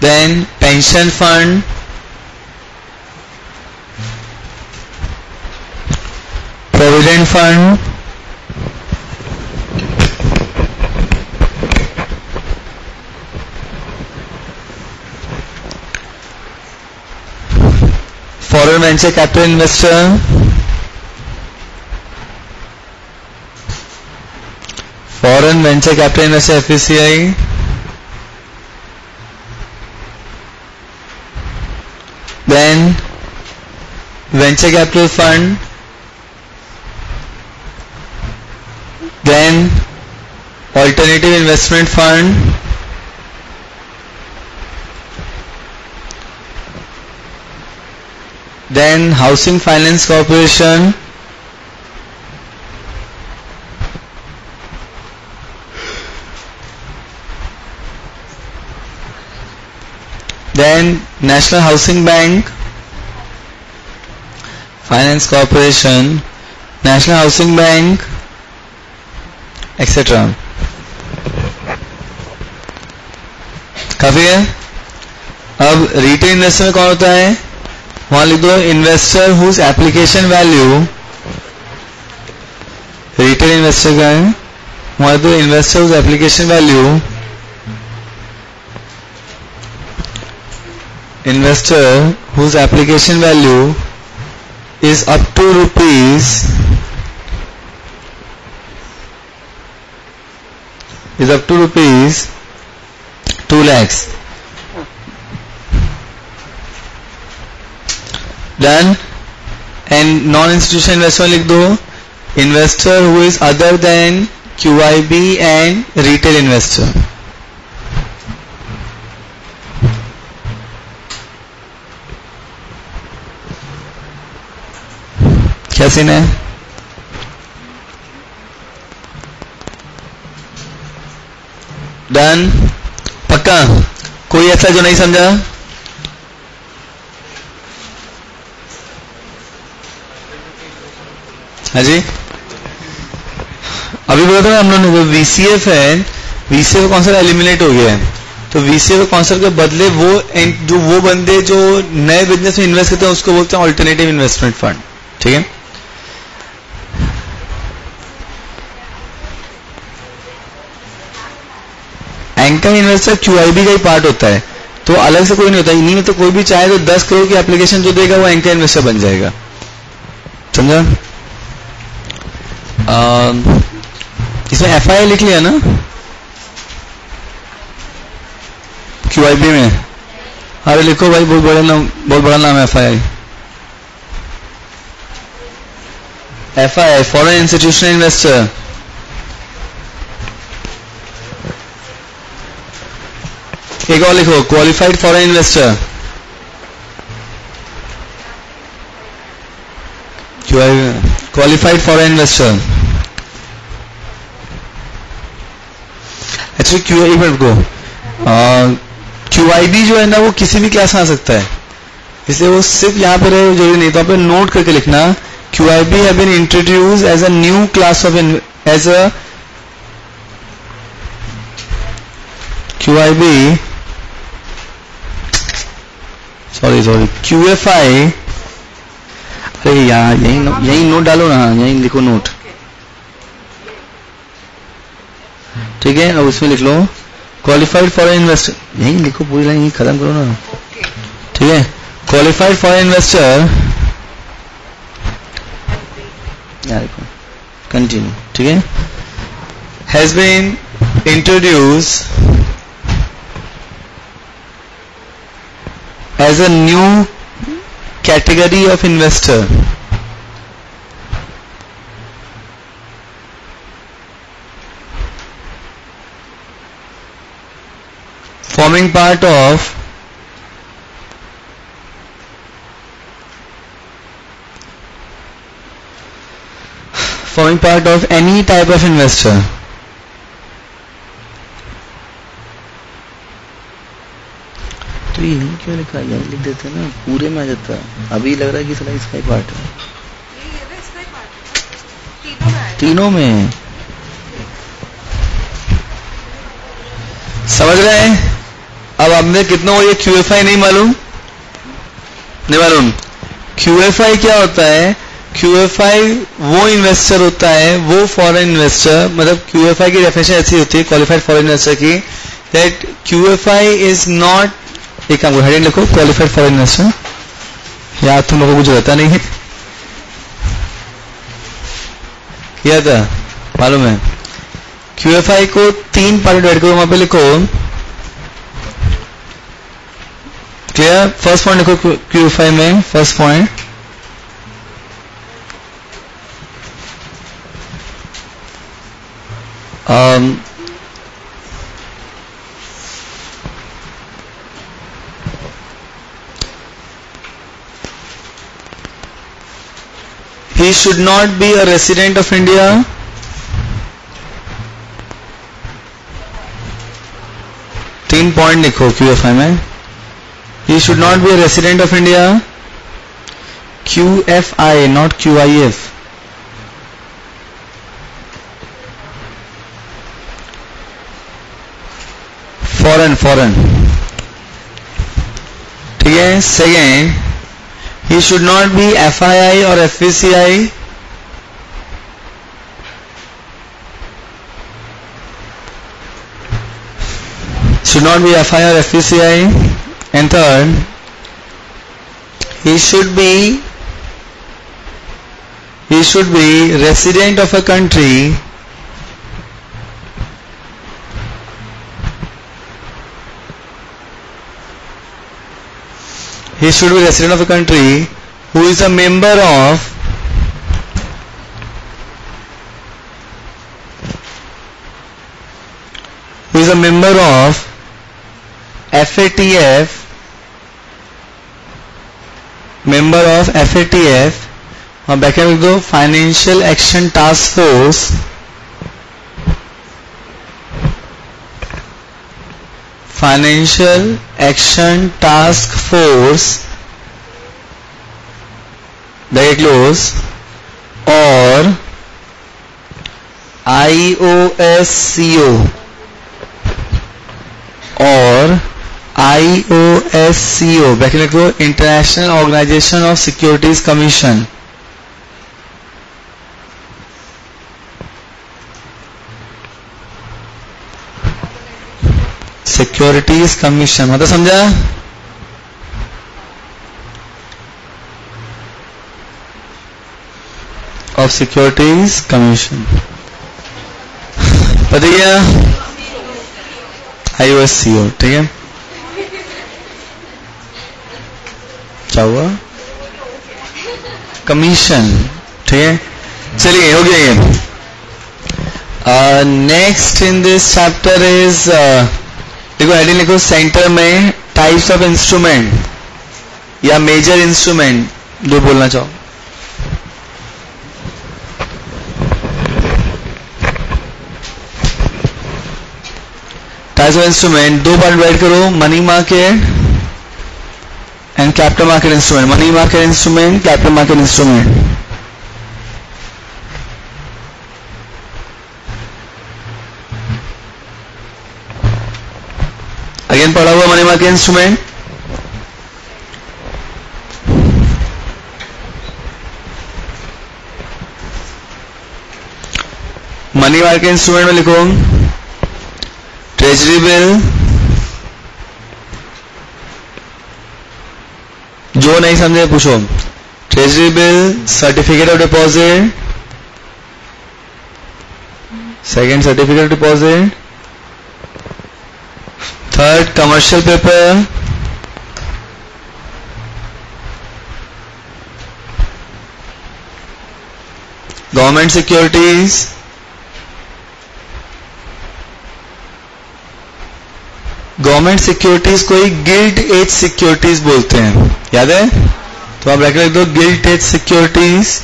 then pension fund, provident fund, foreign venture capital investor, foreign venture capital investor FVCI, then venture capital fund, then alternative investment fund, then housing finance corporation, then National Housing Bank Finance Corporation, National Housing Bank, etc. काफी है। अब retail investor में कौन होता है, वहां लिख दो investor whose application value, retail investor का है, वहां लिख दो investor whose application value, investor whose application value is up to rupees 2 lakhs. Done. And non-institutional investor लिख दो investor who is other than QIB and retail investor. क्या scene है? Done, पक्का? कोई ऐसा जो नहीं समझा? हाँ जी, अभी बोला था ना हम लोगों ने, वीसीएफ है, वीसीएफ कॉन्सेप्ट एलिमिनेट हो गया है, तो वीसीएफ कॉन्सेप्ट के बदले वो बंदे जो नए बिजनेस में इन्वेस्ट करते हैं उसको बोलते हैं ऑल्टरनेटिव इन्वेस्टमेंट फंड। ठीक है, एंकर इन्वेस्टर क्यूआईबी का ही पार्ट होता है, तो अलग से कोई नहीं होता। इन्हीं में तो कोई भी चाहे तो 10 करोड़ की एप्लीकेशन जो देगा वो एंकर इन्वेस्टर बन जाएगा, समझा? इसमें एफआई लिख लिया ना क्यूआईबी में? अरे लिखो भाई, बहुत बड़ा नाम है FI. FI foreign institutional investor, एक और लिखो qualified foreign investor, qualified foreign investor. अच्छा क्यूआईबी जो है ना वो किसी भी क्लास में आ सकता है, इसलिए वो सिर्फ यहाँ पे रहे जरूरी नहीं, तो आप नोट करके लिखना QIB have been introduced as a new class of as a QIB sorry QFI, अरे यार यही नोट डालो ना, यही लिखो नोट, ठीक है? अब उसमें लिख लो क्वालिफाइड फॉरेन इन्वेस्टर, यही लिखो, पूरी लाइन यही खत्म करो ना, ठीक है? क्वालिफाइड फॉरेन इन्वेस्टर, कंटिन्यू, ठीक है? Has been introduce as a new category of investor forming part of any type of investor. तो ये नहीं क्यों लिखा, यही लिख देते ना, पूरे में आ जाता। अभी लग रहा है कि साला इसका ही पार्ट है, तीनों में समझ रहे हैं? अब आपने कितना हो ये QFI नहीं मालूम? QFI क्या होता है? QFI वो इन्वेस्टर होता है, वो फॉरेन इन्वेस्टर, मतलब QFI की डेफिनेशन ऐसी होती है क्वालिफाइड फॉरेन इन्वेस्टर की, दैट QFI इज नॉट, एक काम करो हेडिंग लिखो क्वालिफाइड फॉरेन इन्वेस्टर, याद तुम लोगों को जो रहता नहीं है, किया था मालूम है? QFI को 3 पार्ट डिवाइड करो, वहां पे लिखो क्लियर? फर्स्ट पॉइंट लिखो QFI में, first point he should not be a resident of India, तीन पॉइंट लिखो QFI में, he should not be a resident of India, QFI not QIF, foreign ठीक है. Second, he should not be FII और FVCI. Should not be FII or FVCI. And third, he should be resident of a country who is a member of FATF, और back में लिख दो financial action task force, back close, और IOSCO back में लिख दो international organisation of securities commission. Securities commission मतलब समझा? ऑफ सिक्योरिटीज कमीशन पता क्या? IOSCO. ठीक है, क्या हुआ? कमीशन. ठीक है, चलिए हो गया ये. Next in this chapter is, देखो हेडिंग लिखो सेंटर में टाइप्स ऑफ इंस्ट्रूमेंट या मेजर इंस्ट्रूमेंट जो बोलना चाहो. टाइप्स ऑफ इंस्ट्रूमेंट दो पार्ट डिवाइड करो, money market and capital market instrument. Money market instrument, capital market instrument. Again पढ़ा हुआ money market instrument. Money market instrument में लिखो ट्रेजरी बिल, जो नहीं समझे पूछो. Treasury bill, certificate of deposit, second certificate of deposit, third commercial paper, government securities, government securities को ही guilt edge securities बोलते हैं, याद है? तो आप ब्रैकेट लिख दो gilt edge securities,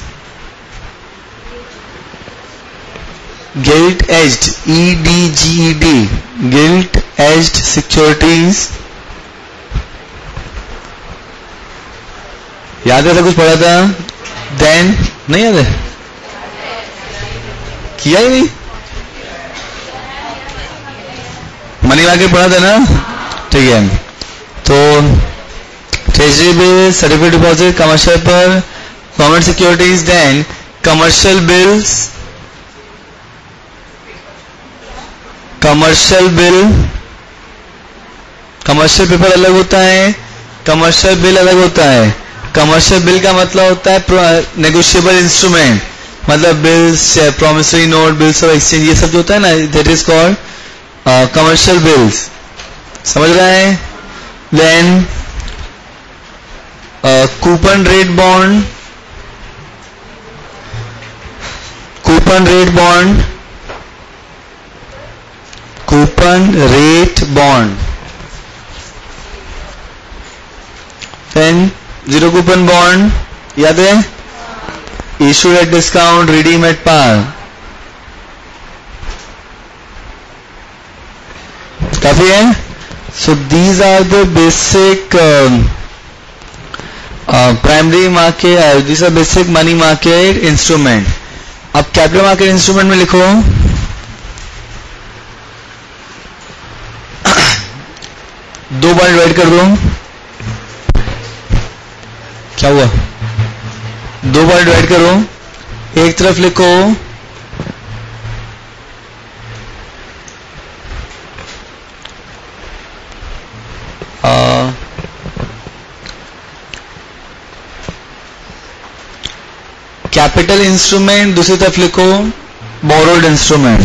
gilt edged, EDGED, gilt edged securities. याद है? ऐसा कुछ पढ़ा था? देन नहीं याद है? किया ही नहीं? मनी मार्केट पढ़ा था ना? ठीक है, तो treasury bill, certificate deposit, commercial paper, government securities, then commercial bills, commercial bill, commercial paper अलग होता है, कमर्शियल बिल अलग होता है. कमर्शियल बिल का मतलब होता है नेगोशिएबल इंस्ट्रूमेंट, मतलब bills, promissory note, bills of exchange, ये सब जो होता है ना, that is called commercial bills. समझ रहे हैं? Then coupon rate bond, coupon rate bond, coupon rate bond, then zero coupon bond, याद है? Issued at discount, redeem at par. काफी है? So these are the basic primary market, these are basic money market instrument. अब capital market instrument में लिखो दो बार divide कर दो. क्या हुआ? दो बार डिवाइड करो, एक तरफ लिखो कैपिटल इंस्ट्रूमेंट, दूसरी तरफ लिखो बोरोड इंस्ट्रूमेंट.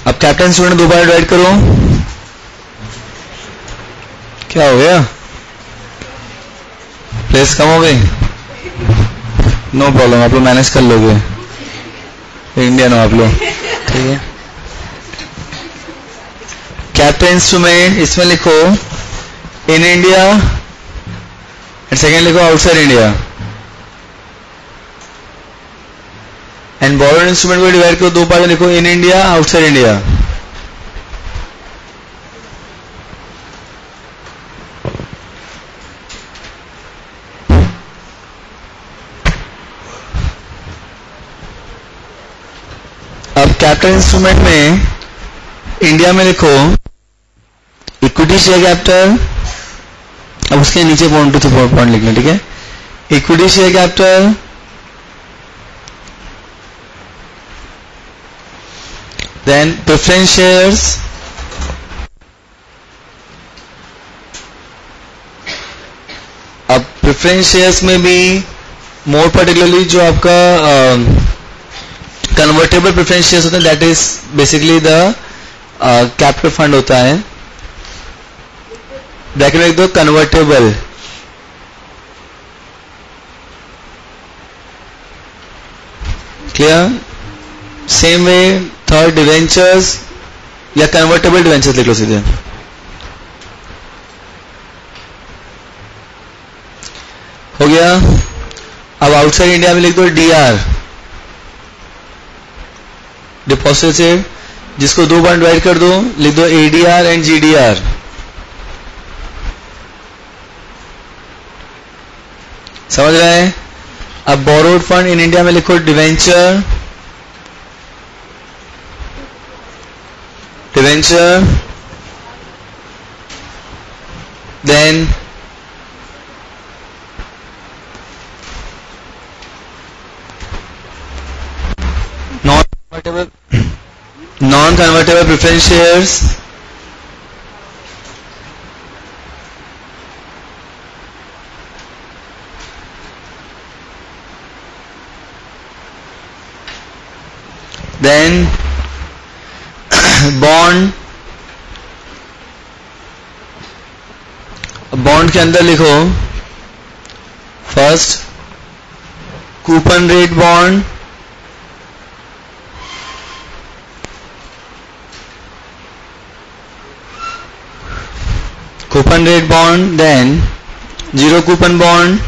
अब कैपिटल इंस्ट्रूमेंट दो बार डिवाइड करो, क्या हो गया? प्लेस कम हो गई? नो प्रॉब्लम, आप लोग मैनेज कर लोगे, इंडियन हो आप लोग. ठीक है, कैपिटल इंस्ट्रूमेंट इसमें लिखो इन इंडिया एंड सेकेंड लिखो outside India. And borrowed instrument को डिवाइड करो, दो पार्ट में लिखो इन इंडिया आउटसाइड इंडिया. अब कैपिटल इंस्ट्रूमेंट में इंडिया में लिखो इक्विटी शेयर कैपिटल, अब उसके नीचे पॉइंट टू पॉइंट लिखना. ठीक है, equity share capital, then preference shares, अब प्रेफरेंस शेयर्स में भी मोर पर्टिकुलरली जो आपका कन्वर्टेबल प्रेफरेंस शेयर्स होते हैं, that is basically the capital fund होता है. ब्रैकेट में लिख दो convertible. Clear? Same way third debentures या कन्वर्टेबल डिवेंचर्स लिख लो सीधे. हो गया. अब आउटसाइड इंडिया में लिख दो डीआर, डिपॉजिट, जिसको दो बार डिवाइड कर दो, लिख दो एडीआर एंड जीडीआर. समझ रहे हैं? अब बोरोड फंड इन इंडिया में लिखो debenture, debenture, then non convertible preference shares, then bond. Bond के अंदर लिखो first coupon rate bond, coupon rate bond, then zero coupon bond,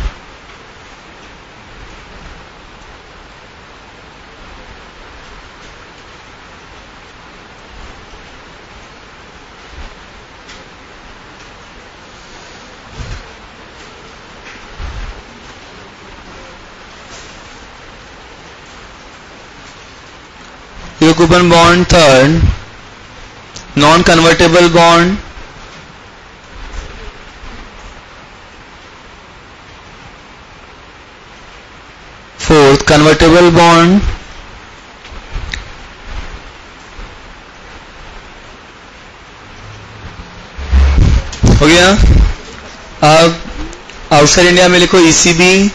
zero coupon bond, third non convertible bond, fourth convertible bond, हो गया. अब outside India में लिखो ECB,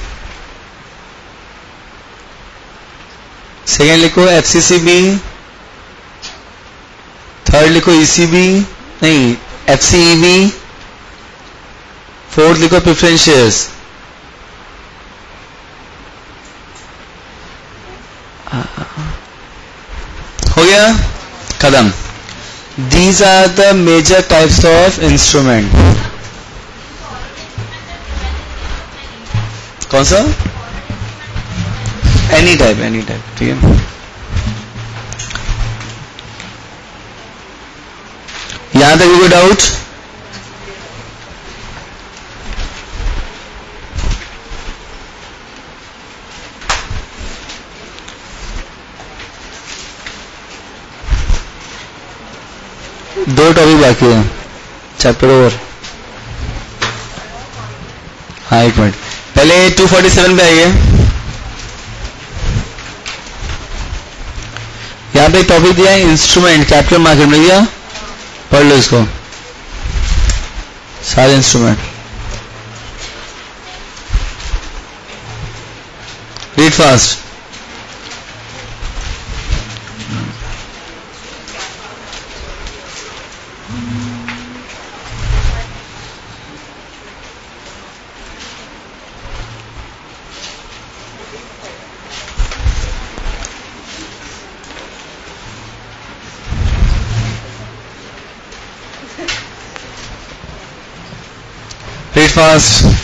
second लिखो एफसीसीबी, third लिखो ईसीबी नहीं एफसीईबी, फोर्थ लिखो प्रेफरेंस शेयर्स. हो गया, खत्म. These are the major types of instrument. कौन सा? Any type. ठीक है, यहां तक कोई डाउट? दो टॉपिक बाकी है, चैप्टर ओवर। हाँ एक मिनट, पहले 247 पे आइए। यहाँ पे एक टॉपिक दिया है इंस्ट्रूमेंट कैपिटल मार्केट में, दिया पढ़ लो इसको, सारे instrument read fast. Read fast.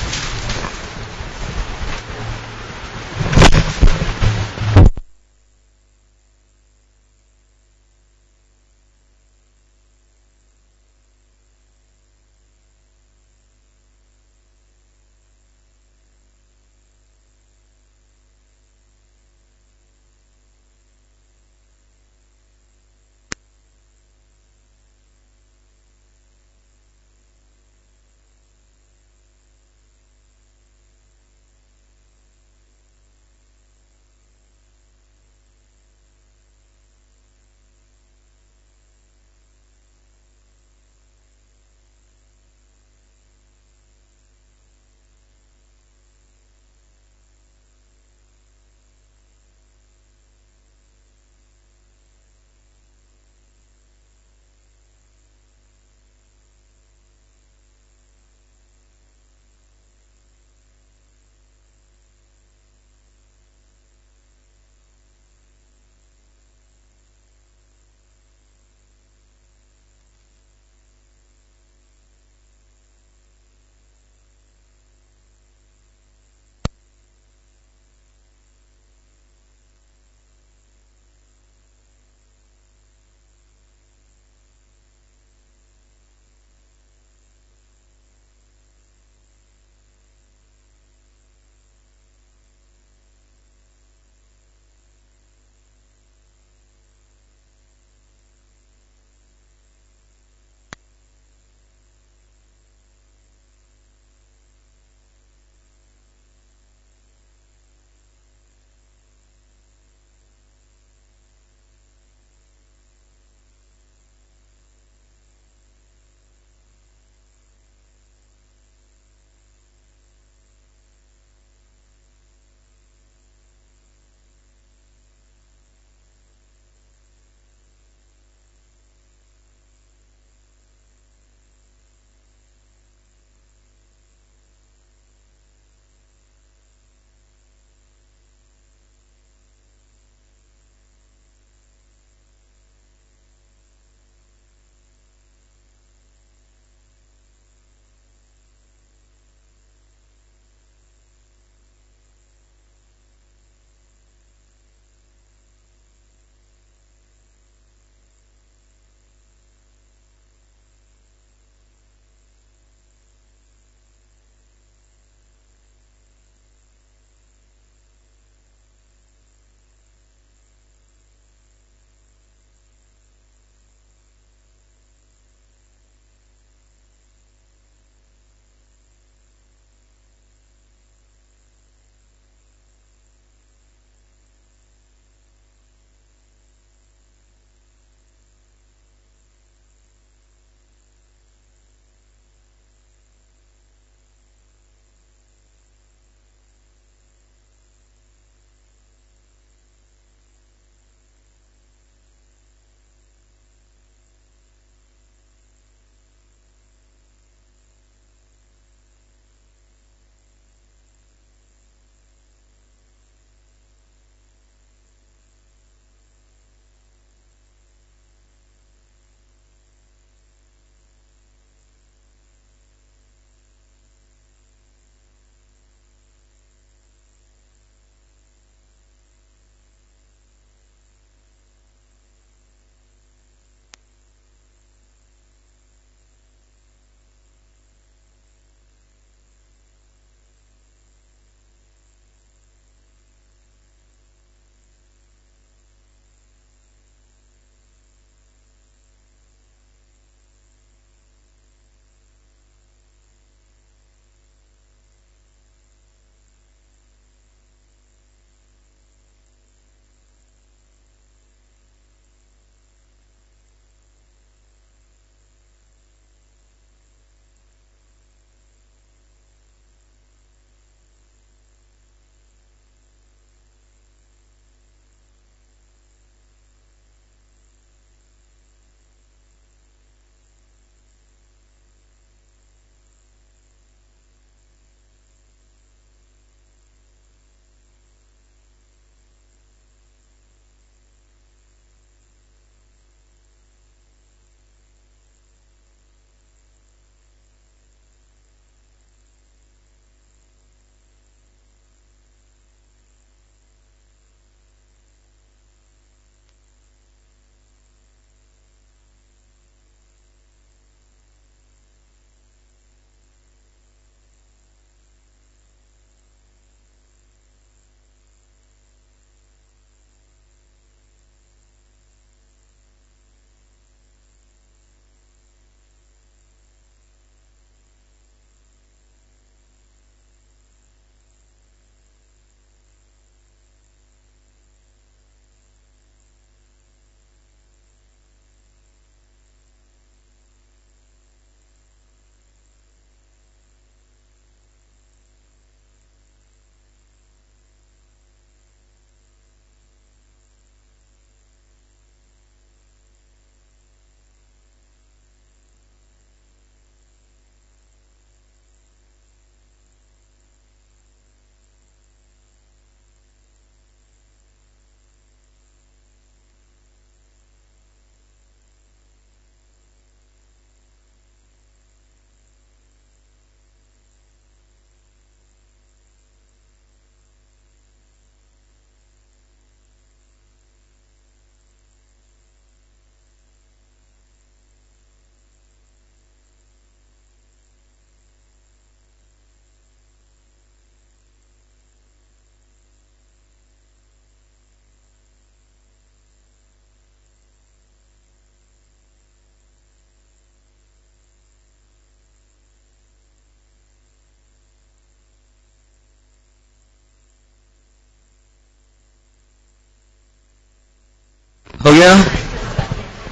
हो गया?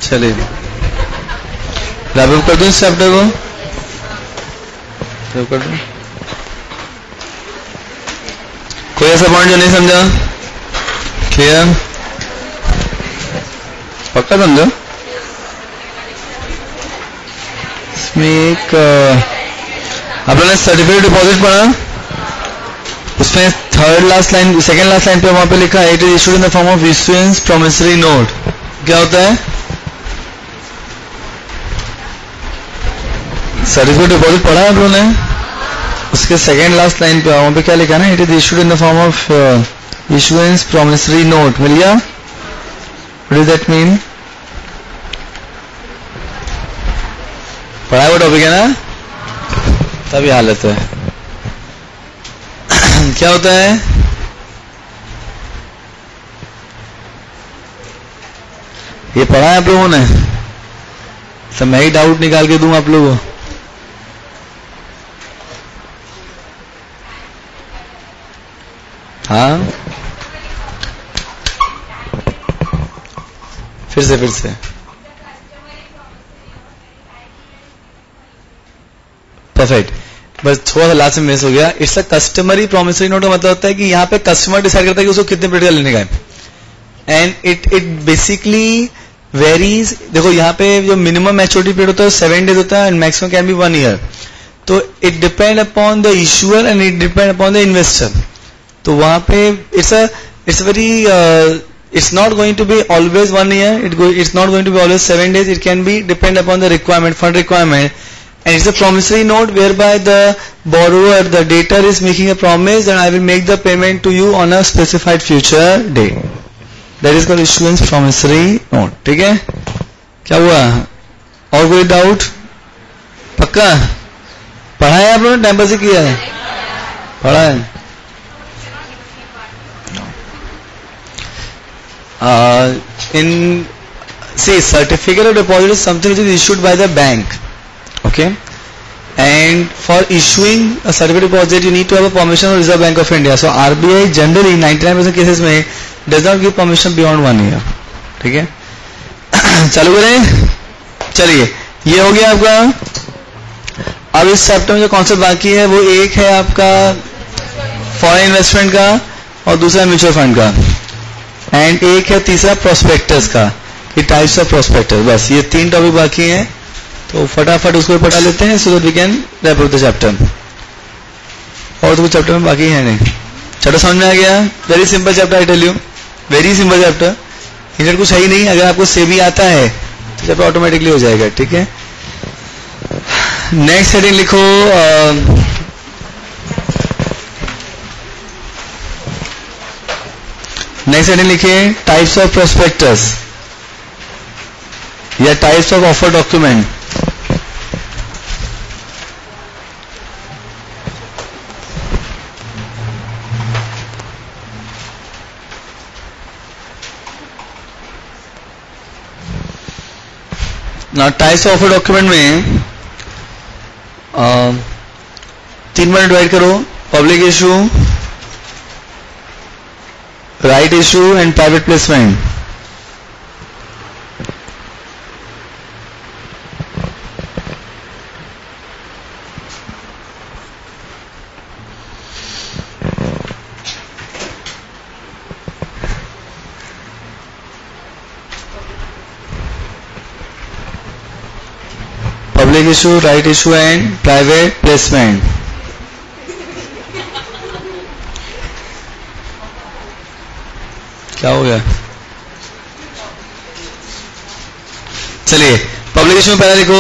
चलिए रैप अप कर दूं इस चैप्टर को, कर दूं। कोई ऐसा पॉइंट जो नहीं समझा? क्लियर? पक्का समझो? इसमें एक आप लोगों ने सर्टिफिकेट डिपॉजिट पढ़ा, उसमें third last line, second last line पे वहां पे लिखा है it is issued in the form of issuance promissory note. क्या होता है? सर्टिफिकेट डिपॉजिट पढ़ा है आप लोगों ने? उसके सेकंड लास्ट लाइन पे वहां पे क्या लिखा है ना, it is issued in the form of issuance promissory note. मिल गया? What does that mean? पढ़ा हुआ टॉपिक है ना, तभी हालत है। क्या होता है? ये पढ़ा है आप लोगों ने? सब मैं ही डाउट निकाल के दूं आप लोगों को? हाँ, फिर से परफेक्ट। बस थोड़ा सा लास्ट में मिस हो गया। It's a customary promissory note का मतलब होता है कि यहाँ पे कस्टमर डिसाइड करता है कि उसको कितने प्रैक्टिकल लेने का है, एंड इट बेसिकली वेरीज। देखो यहाँ पे जो मिनिमम मैच्योरिटी पीरियड होता है 7 डेज होता है and maximum can be 1 year. तो it depend upon the issuer and it depend upon the investor. तो वहां पे it's very it's not going to be always 1 year, it's not going to be always 7 days, it can be depend upon the requirement, fund requirement, and it's a promissory note whereby the borrower, the debtor is making a promise that I will make the payment to you on a specified future date. That is called issuance promissory note. ठीक है? क्या हुआ? और कोई doubt? पक्का पढ़ा है आप लोगों ने? टाइम पास ही किया है? पढ़ा है? Certificate of deposit is something which is issued by the bank, okay, and for issuing a certificate of deposit you need to have a permission of Reserve Bank of India. So RBI generally 99% cases में does not give permission beyond 1 year. ठीक है? चालू करें? चलिए, ये हो गया आपका। अब इस चैप्टर में जो कॉन्सेप्ट बाकी है वो एक है आपका फॉरेन इन्वेस्टमेंट का और दूसरा म्यूचुअल फंड का, एंड एक है तीसरा प्रोस्पेक्टस का, कि टाइप्स ऑफ प्रोस्पेक्टस। बस ये 3 टॉपिक बाकी हैं, तो फटाफट उसको पढ़ा लेते हैं so that we can wrap up the chapter. और तो कुछ चैप्टर में बाकी है नहीं। चैप्टर समझ में आ गया? Very simple chapter, I tell you, very simple chapter. इधर कुछ है ही नहीं। अगर आपको सेबी आता है तो चैप्टर ऑटोमेटिकली हो जाएगा। ठीक है? नेक्स्ट हेडिंग लिखो, नेक्स्ट हेडिंग लिखिए टाइप्स ऑफ प्रोस्पेक्टस या टाइप्स ऑफ ऑफर डॉक्यूमेंट। ना टाइप्स ऑफ ऑफर डॉक्यूमेंट में 3 में डिवाइड करो, public issue, right issue and private placement. Public issue, right issue and private placement. क्या हो गया? चलिए, पब्लिक इशू में पहला लिखो,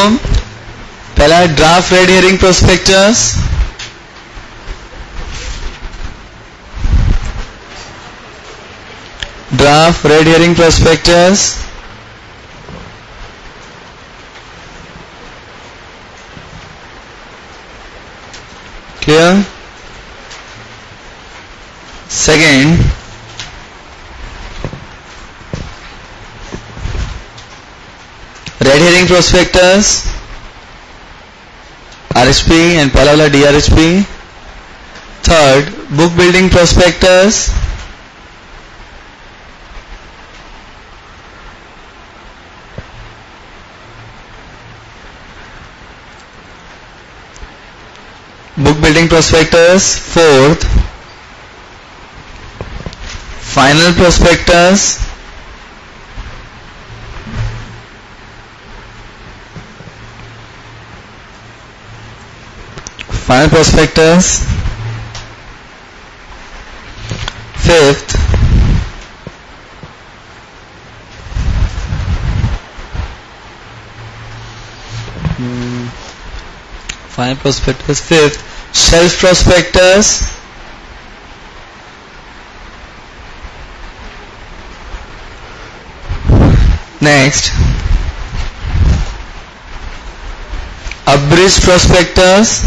पहला draft red herring prospectus, draft red herring prospectus, clear? Second, red herring prospectus, RHP and पहला वाला DRHP। Third, book building prospectus, book building prospectus. Fourth, final prospectus. Final prospectus. Fifth, final prospectus. Fifth, shelf prospectus. Next, abridged prospectus.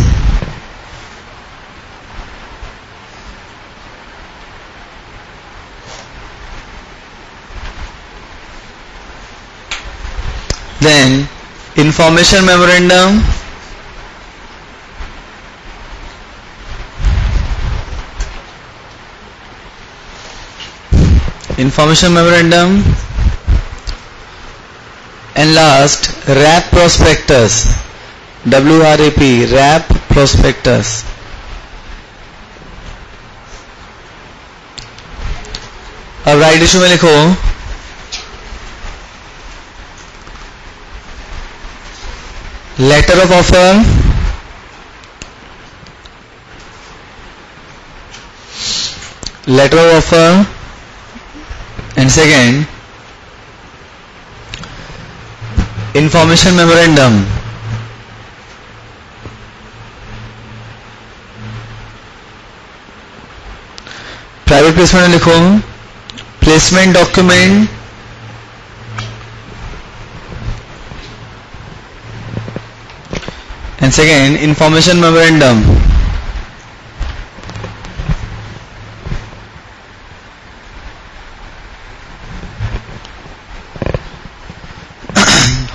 Then information memorandum. Information memorandum. And last, wrap prospectus. WRAP, wrap prospectus. अब right issue में लिखो letter of offer, letter of offer, and second, information memorandum. Private placement में लिखो placement document, and second, information memorandum.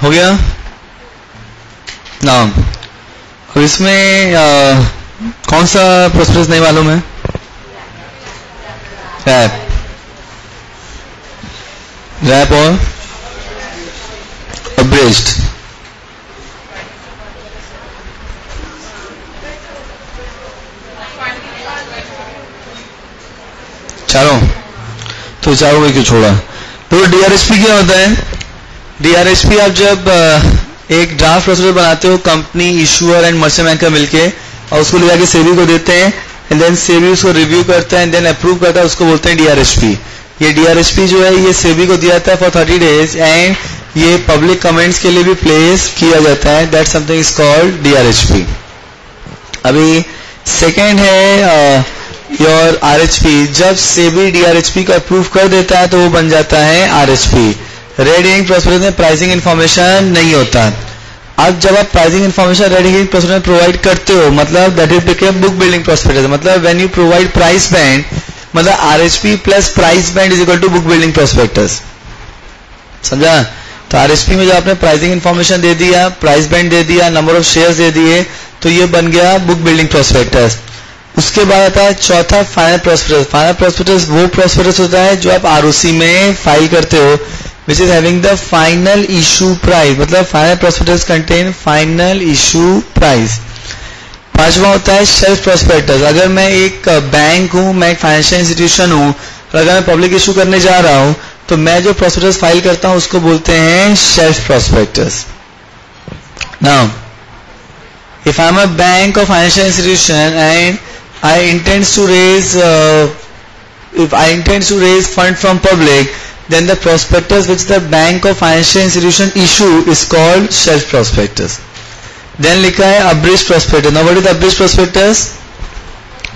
हो गया ना? अब इसमें कौन सा प्रोस्पेक्टस नहीं मालूम है? रैप, रैप और अब्रिज्ड. चारों, तो चारों में क्यों छोड़ा? तो डीआरएसपी क्या होता है? डीआरएसपी आप जब एक ड्राफ्ट प्रोसीजर बनाते हो company, issuer and merchant banker मिलके, और उसको ले जाके सेबी को देते हैं, एंड देन सेबी उसको रिव्यू करता है एंड देन अप्रूव करता है, उसको बोलते हैं डीआरएसपी. ये डीआरएसपी जो है ये सेबी को दिया जाता है फॉर 30 days एंड ये पब्लिक कमेंट्स के लिए भी प्लेस किया जाता है. That something is called DRSP. अभी सेकेंड है योर आरएचपी. जब सेबी डीआरएचपी को अप्रूव कर देता है तो वो बन जाता है आरएचपी. रेड हेरिंग प्रोस्पेक्टस में प्राइसिंग इन्फॉर्मेशन नहीं होता. अब जब आप pricing information red herring prospectus में प्रोवाइड करते हो, मतलब that is become book building prospectus. मतलब when you provide price band, मतलब RHP plus price band is equal to book building prospectus. समझा? तो आरएचपी में जो आपने प्राइसिंग इन्फॉर्मेशन दे दिया, प्राइस बैंड दे दिया, नंबर ऑफ शेयर्स दे दिए, तो ये बन गया बुक बिल्डिंग प्रोस्पेक्टस. उसके बाद आता है चौथा फाइनल प्रोस्पेक्टस. फाइनल प्रोस्पेक्टस वो प्रोस्पेक्टस होता है जो आप आरओसी में फाइल करते हो, which is having the final issue price. मतलब final prospectus contain final issue price. पांचवा होता है शेल्फ प्रोस्पेक्टस. अगर मैं एक बैंक हूं, मैं एक फाइनेंशियल इंस्टीट्यूशन हूं, और अगर मैं पब्लिक इशू करने जा रहा हूं, तो मैं जो प्रोस्पेक्टस फाइल करता हूं उसको बोलते हैं shelf prospectus. Now if I am a bank or financial institution and I intend to raise fund from public, then the prospectus which the bank or financial institution issue is called shelf prospectus. Then लिखा है abridged prospectus. Now what is the abridged prospectus?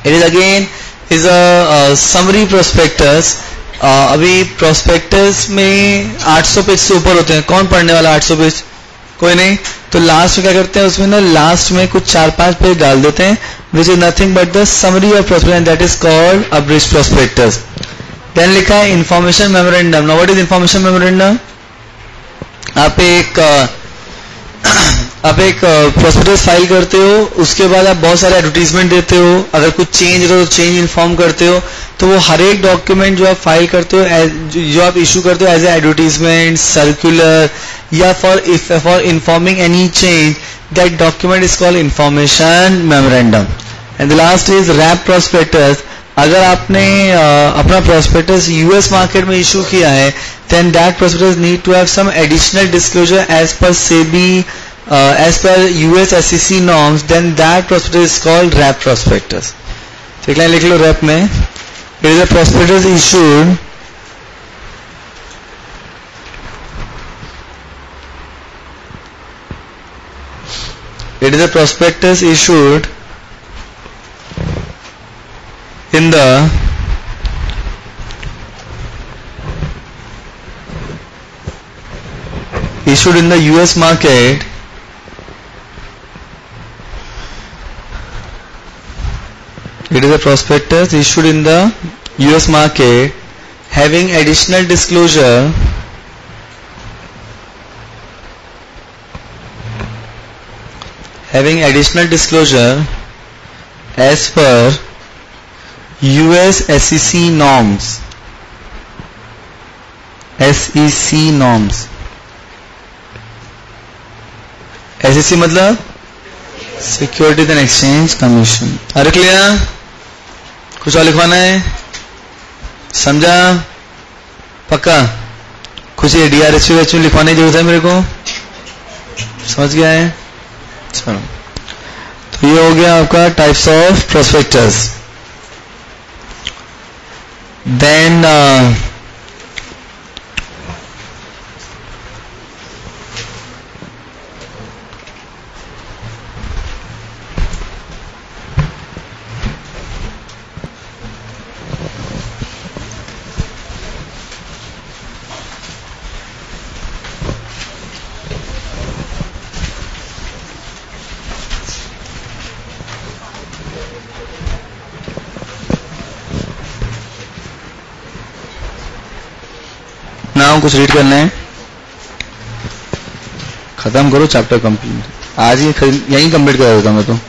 It is again is a summary prospectus. अभी prospectus में 800 page से ऊपर होते हैं. कौन पढ़ने वाला 800 पेज? कोई नहीं. तो लास्ट में क्या करते हैं, उसमें ना लास्ट में कुछ 4-5 पेज डाल देते हैं, which is nothing but the summary of prospectus, and that is called abridged prospectus. Then लिखा है information memorandum. Now what is information memorandum? आप एक प्रोस्पेक्टस फाइल करते हो, उसके बाद आप बहुत सारे एडवर्टीजमेंट देते हो, अगर कुछ चेंज हो तो चेंज इन्फॉर्म करते हो. तो वो हर एक डॉक्यूमेंट जो आप फाइल करते हो, जो आप इशू करते हो एज ए एडवर्टीजमेंट, सर्कुलर, या for informing any change, that document is called information memorandum. And the last is wrap prospectus. अगर आपने अपना प्रोस्पेक्टस यूएस मार्केट में इशू किया है, then that prospectus need to have some additional disclosure as per SEBI, as per US SEC norms, then that prospectus is called wrap prospectus. ठीक है, लिख लो रैप में. It is a prospectus issued it is a prospectus issued in the US market it is a prospectus issued in the US market having additional disclosure as per US SEC norms. SEC मतलब Securities and Exchange Commission. अरे clear? कुछ और लिखवाना है? समझा? पक्का? कुछ ये DRHU लिखवाने की जरूरत है मेरे को? समझ गया है? चलो, तो ये हो गया आपका types of prospectus. Then now कुछ रीड करना है, खत्म करो चैप्टर कंप्लीट. आज ही यहीं कंप्लीट करा देता मैं तो.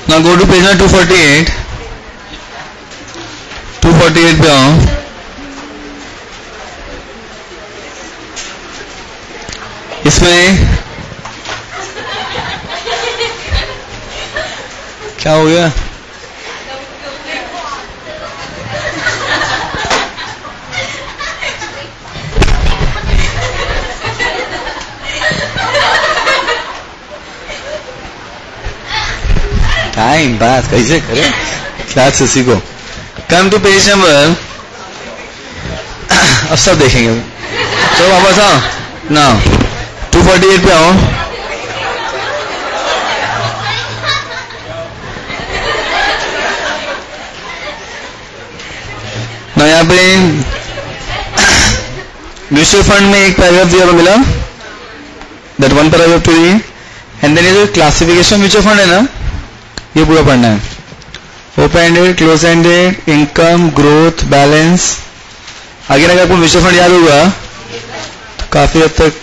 Now go to page number 248. 248 पे आओ. इसमें क्या हो गया? टाइम पास कैसे करें, क्लास से सीखो. कम टू पेज नंबर, अब सब देखेंगे. चलो वापस आओ ना, 248 पे आओ. ना यहाँ पे म्यूचुअल फंड में एक पैराग्राफ दिया मिला, that one paragraph to read. And then ये जो क्लासिफिकेशन म्यूचुअल फंड है ना, ये पूरा पढ़ना है. Open ended, close ended, income, growth, balance. अगर आपको म्यूचुअल फंड याद होगा तो काफी हद तक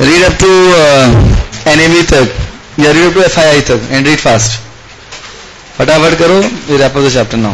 रीड अप टू NAV तक या रीड अप टू FII तक एंड रीड फास्ट. फटाफट करो, ये wrap of the chapter now.